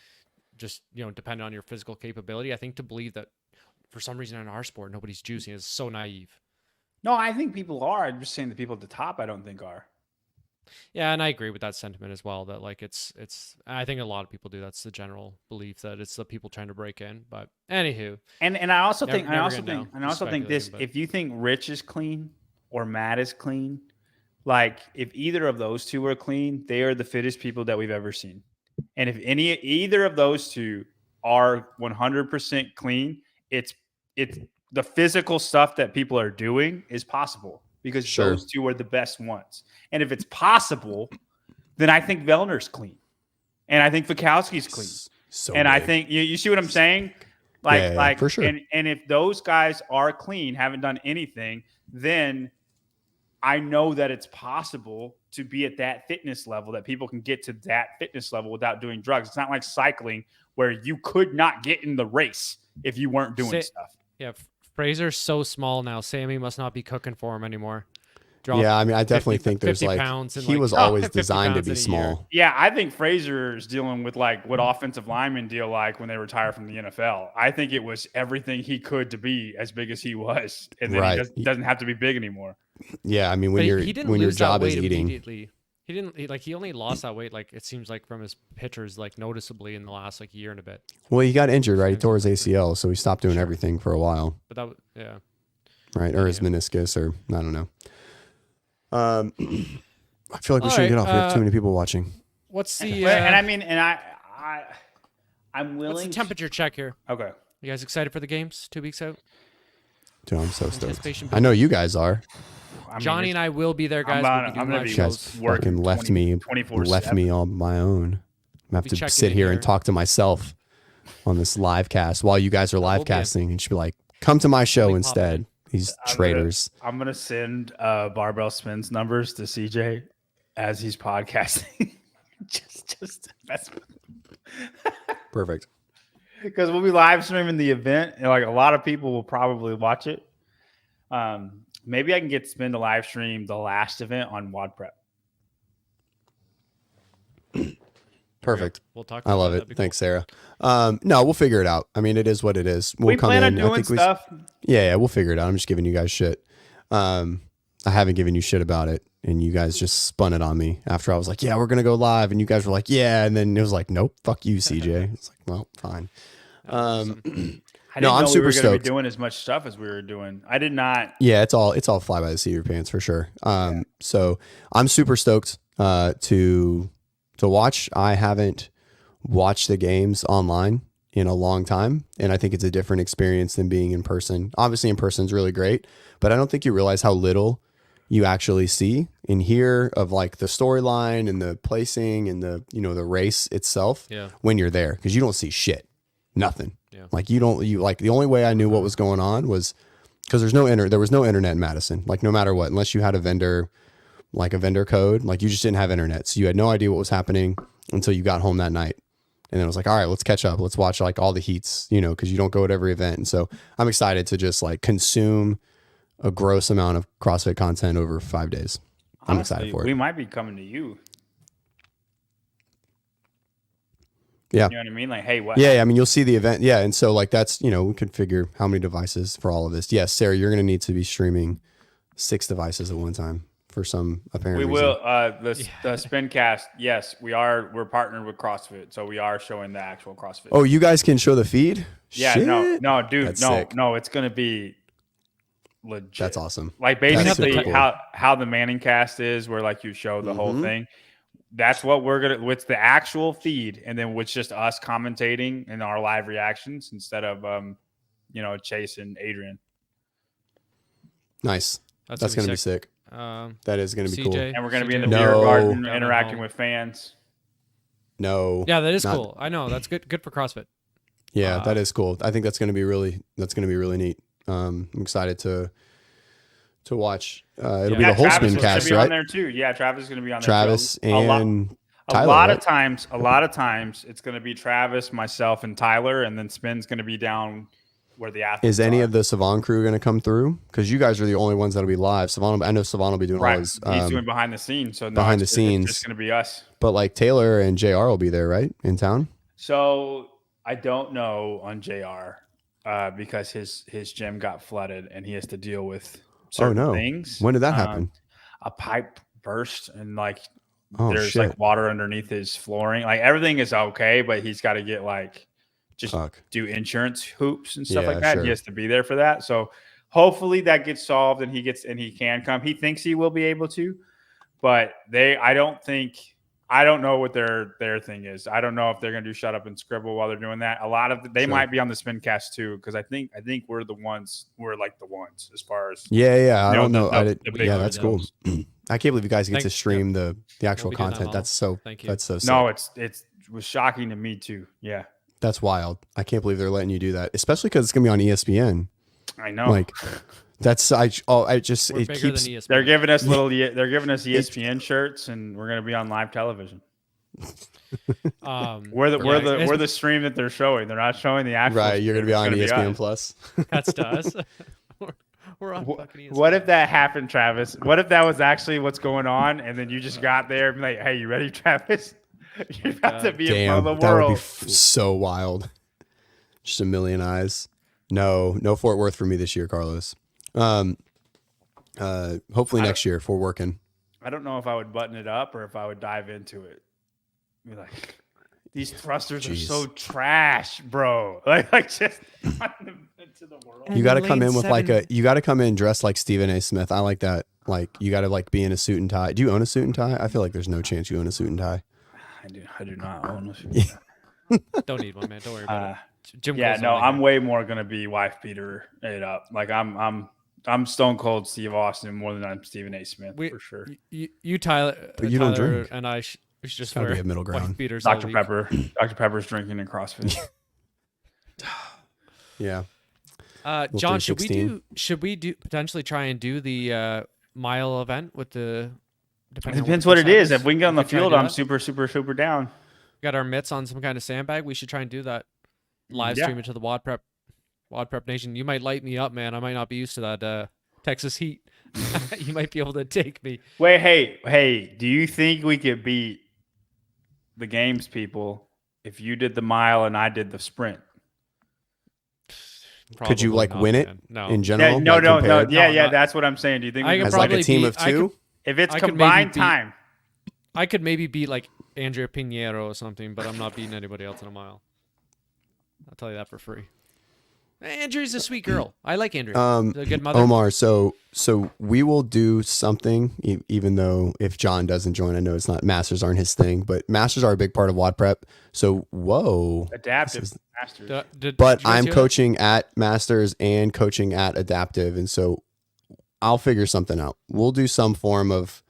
just dependent on your physical capability. I think to believe that for some reason in our sport nobody's juicing is so naive. No, I think people are. I'm just saying the people at the top I don't think are. Yeah, and I agree with that sentiment as well. That like it's. I think a lot of people do. That's the general belief that it's the people trying to break in. But anywho, and I also think this: but if you think Rich is clean or Matt is clean, like if either of those two are clean, they are the fittest people that we've ever seen. And if either of those two are 100% clean, it's the physical stuff that people are doing is possible. Because those two are the best ones. And if it's possible, then I think Vellner's clean. And I think Fikowski's clean. I think, you see what I'm saying? Like for sure. And if those guys are clean, haven't done anything, then I know that it's possible to be at that fitness level, that people can get to that fitness level without doing drugs. It's not like cycling where you could not get in the race if you weren't doing stuff. Yeah. Fraser's so small now. Sammy must not be cooking for him anymore. Yeah, I mean, I definitely think there's like he was always designed to be small. Yeah, I think Fraser's dealing with like what offensive linemen deal like when they retire from the NFL. I think it was everything he could to be as big as he was, and then he doesn't have to be big anymore. Yeah, I mean, when your job is eating. He only lost that weight, like it seems like from his pictures, like noticeably in the last like year and a bit. Well, he got injured, right? He tore his ACL, so he stopped doing everything for a while. But yeah. Right, or his meniscus, or I don't know. I feel like we should get off. We have too many people watching. What's the? I'm willing. What's the temperature check here? Okay. You guys excited for the games? 2 weeks out. Dude, I'm so stoked. I know you guys are. Johnny and I will be there, guys. I'm gonna be you guys fucking left me all on my own. I have to sit here and talk to myself on this live cast while you guys are live casting, and she'd be like, "Come to my show instead." These traitors. I'm gonna send barbell spins numbers to CJ as he's podcasting. just that's Perfect. because we'll be live streaming the event, and like a lot of people will probably watch it. Maybe I can get Spin to live stream the last event on WODprep. Perfect. We'll talk. I love it. Thanks, Sarah. No, we'll figure it out. I mean, it is what it is. We'll We come plan on in. doing stuff. Yeah, we'll figure it out. I'm just giving you guys shit. I haven't given you shit about it, and you guys just spun it on me after I was like, yeah, we're gonna go live, and you guys were like, yeah, and then it was like, nope, fuck you, CJ. It's like, well, fine. I didn't No, I'm know super we were going to stoked. be doing as much stuff as we were doing. I did not. Yeah, it's all fly by the seat of your pants for sure. So I'm super stoked to watch. I haven't watched the games online in a long time, and I think it's a different experience than being in person. Obviously, in person is really great, but I don't think you realize how little you actually see and hear of like the storyline and the placing and the the race itself when you're there, because you don't see shit, nothing. Yeah. Like you like the only way I knew what was going on was because there was no internet in Madison. Like no matter what, unless you had a vendor code, like you just didn't have internet, so you had no idea what was happening until you got home that night. And then it was like, all right, let's catch up. Let's watch like all the heats, because you don't go at every event. And so I'm excited to just like consume a gross amount of CrossFit content over 5 days. I'm excited for it. We might be coming to you. Yeah. You know what I mean? Like, hey, what? Yeah. I mean, you'll see the event. Yeah. And so like, that's, we could figure how many devices for all of this. Yes, Sarah, you're going to need to be streaming 6 devices at one time for some apparent We reason. will. The Spincast. Yes, we're partnered with CrossFit, so we are showing the actual CrossFit. Oh, you guys can show the feed? yeah. Shit. No, dude. That's No, sick. no. It's gonna be legit. That's awesome. Like That's basically super cool. how the Manning cast is, where like you show the whole Mhm. thing. That's what we're gonna. What's the actual feed, and then with just us commentating and our live reactions instead of Chase and Adrian. Nice. That's going to be sick. That is going to be cool. CJ, And we're gonna be in the CJ. beer garden Down at interacting home. with fans. No. Yeah, that is not- cool. I know that's good. Good for CrossFit. Yeah, that is cool. I think that's going to be really neat. I'm excited to watch. It'll be the whole Travis spin is gonna cast, be on right? there too. Yeah, Travis is going to be on there. Travis too. A and Tyler, lot right? a lot of times it's going to be Travis, myself, and Tyler, and then Spin's going to be down where the athletes Is any are. of the Savon crew going to come through? Because you guys are the only ones that'll be live. I know Savon will be doing all right? his He's doing behind the scenes, so no, behind the it's scenes. just going to be us. but like Taylor and JR will be there, right? In town? So I don't know on JR because his gym got flooded and he has to deal with certain things. When did that happen? A pipe burst and like Oh, there's shit. like water underneath his flooring. Like everything is okay, but he's got to get like just Fuck. do insurance hoops and stuff Yeah, like that. sure. He has to be there for that. So hopefully that gets solved and he can come. He thinks he will be able to, but I don't know what their thing is. I don't know if they're gonna do shut up and scribble while they're doing that. A lot of they Sure. might be on the Spincast too, because I think we're like the ones as far as Yeah. I You know, don't know. the big Yeah, that's cool. I can't believe you guys get to Thank- stream the actual we can content. now. That's so Thank you. that's so sick. no, it was shocking to me too. Yeah, That's wild. I can't believe they're letting you do that, especially because it's gonna be on ESPN. I know. Like, that's We're it bigger keeps. than ESPN. They're giving us they're giving us ESPN shirts, and we're gonna be on live television. We're the stream that they're showing. They're not showing the actual. Right, you're gonna be on It's ESPN us. Plus. That's to us. We're on fucking ESPN. What if that happened, Travis? What if that was actually what's going on, and then you just got there and be like, "Hey, you ready, Travis? You're about to be in Damn, front of the that would world." be so wild. Just a million eyes. No Fort Worth for me this year, Carlos. Hopefully next year if we're working. I don't know if I would button it up or if I would dive into it. Be like, these thrusters are so trash, bro. Like just into the world. You got to come in with you got to come in dressed like Stephen A. Smith. I like that. Like you got to like be in a suit and tie. Do you own a suit and tie? I feel like there's no chance you own a suit and tie. I do not own this. Don't need one, man. Don't worry about it. Gym Yeah, clothes no, only. I'm way more gonna be wife beater it up. Like I'm Stone Cold Steve Austin more than I'm Stephen A. Smith for sure. You Tyler, But you don't Tyler drink. and I we should just Gotta wear be a middle wife ground. beaters all Dr. week. Pepper. Dr. Pepper's drinking in CrossFit. Yeah. Little John, 316. should we potentially try and do the mile event with the? It Depending on depends the what it pace is. If we can get on the could try to field, do I'm that. super down. Got our mitts on some kind of sandbag. We should try and do that. Live stream it to the WODprep Nation. You might light me up, man. I might not be used to that Texas heat. You might be able to take me. Wait, hey, do you think we could beat the games people if you did the mile and I did the sprint? Could you Probably like not, win it man. No. in general? No, like, compared? Yeah, No, not- that's what I'm saying. Do you think I we could could As like a probably team beat- of I could- two? if it's I could combined maybe beat- time? I could maybe beat like Andrea Pinheiro or something, but I'm not beating anybody else in a mile. I'll tell you that for free. Andrea's a sweet girl. I like Andrea. She's a good mother. Omar, so we will do something, even though if John doesn't join, I know it's not Masters aren't his thing, but Masters are a big part of WODprep. So whoa, Adaptive Masters. but did you guys I'm hear that? coaching at Masters and coaching at Adaptive, and so I'll figure something out. We'll do some form of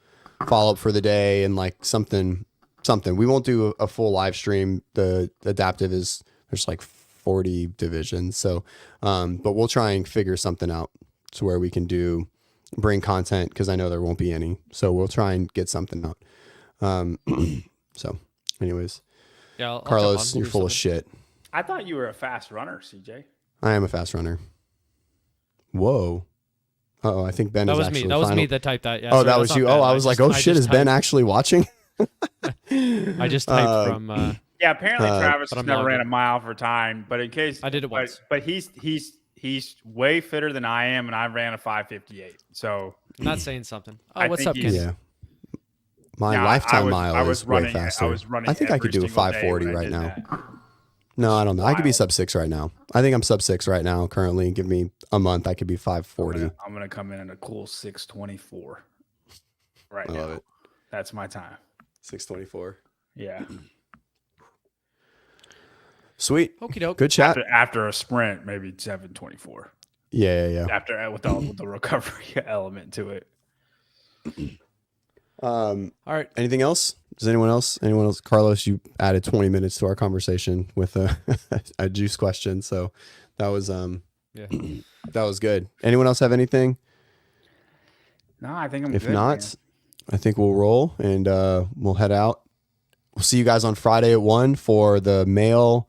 follow up for the day and like something. We won't do a full live stream. The Adaptive is there's like 40 divisions, so but we'll try and figure something out to where we can bring content, because I know there won't be any, so we'll try and get something out. So anyways, Yeah, I'll jump Carlos, on, you're do full of something. shit. I thought you were a fast runner, CJ. I am a fast runner. Whoa. I think Ben That is was actually me. That was final. me that typed that. Yeah, Oh, sorry, that that's was not you. bad. Oh, I was like, oh shit, is Ben actually watching? I just typed from. Yeah, apparently Travis but has I'm never logged ran a in. mile for time, but in case I did it once. But he's way fitter than I am, and I ran a 5:58. So I'm not saying something. Oh, I what's think up, he's- Kenny? Yeah. My Yeah, lifetime I mile was is way running. faster. I was running. I think I could do a every single day 540 when I right did now. that. No, I don't know. I could be Wild. sub 6 right now. I think I'm sub 6 right now currently. Give me a month, I could be 540. I'm gonna come in at a cool 6:24. Right I now, love it. that's my time. 624. Yeah, Sweet. Okie doke. Good chat. after a sprint, maybe 7:24. Yeah. After with the recovery element to it. All right. Anything else? Does anyone else? Carlos, you added 20 minutes to our conversation with a juice question. So that was Yeah. that was good. Anyone else have anything? No, I think I'm If good. not, man. I think we'll roll and we'll head out. We'll see you guys on Friday at 1 for the male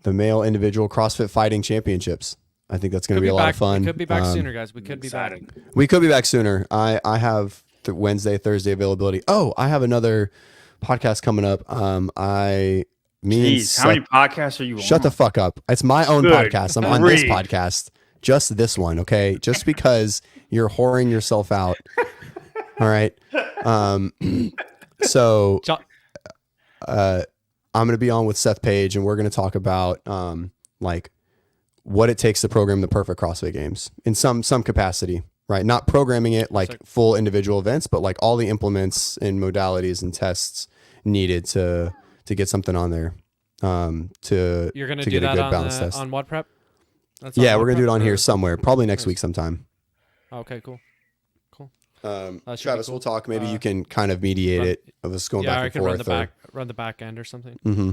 individual CrossFit fighting championships. I think that's going to be a lot of fun. We could be back sooner, guys. We could be back. excited. We could be back sooner. I have Wednesday, Thursday availability. Oh, I have another podcast coming up. Me and Jeez, how many podcasts are you on? Shut the fuck up. It's my own Good podcast. I'm on this grief. podcast. Just this one, okay? Just because you're whoring yourself out. All right. So Jo- I'm going to be on with Seth Page, and we're going to talk about like what it takes to program the perfect CrossFit Games in some capacity, right? Not programming it like Sick. full individual events, but like all the implements and modalities and tests needed to get something on there. You're gonna to do get a that good on balance test. on WODprep? That's Yeah, on we're gonna do it WODprep, on here or- somewhere, probably next Nice. week sometime. Okay, cool. That should be Travis, cool. we'll talk. Maybe you can kind of mediate run- it of us going Yeah, back I and can forth. run the back end or something. Mm-hmm.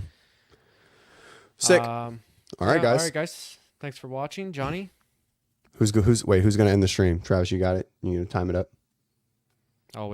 Sick. All All right, guys. All right, guys. Thanks for watching, Johnny. Who's gonna end the stream? Travis, you got it. You gonna time it up? Always.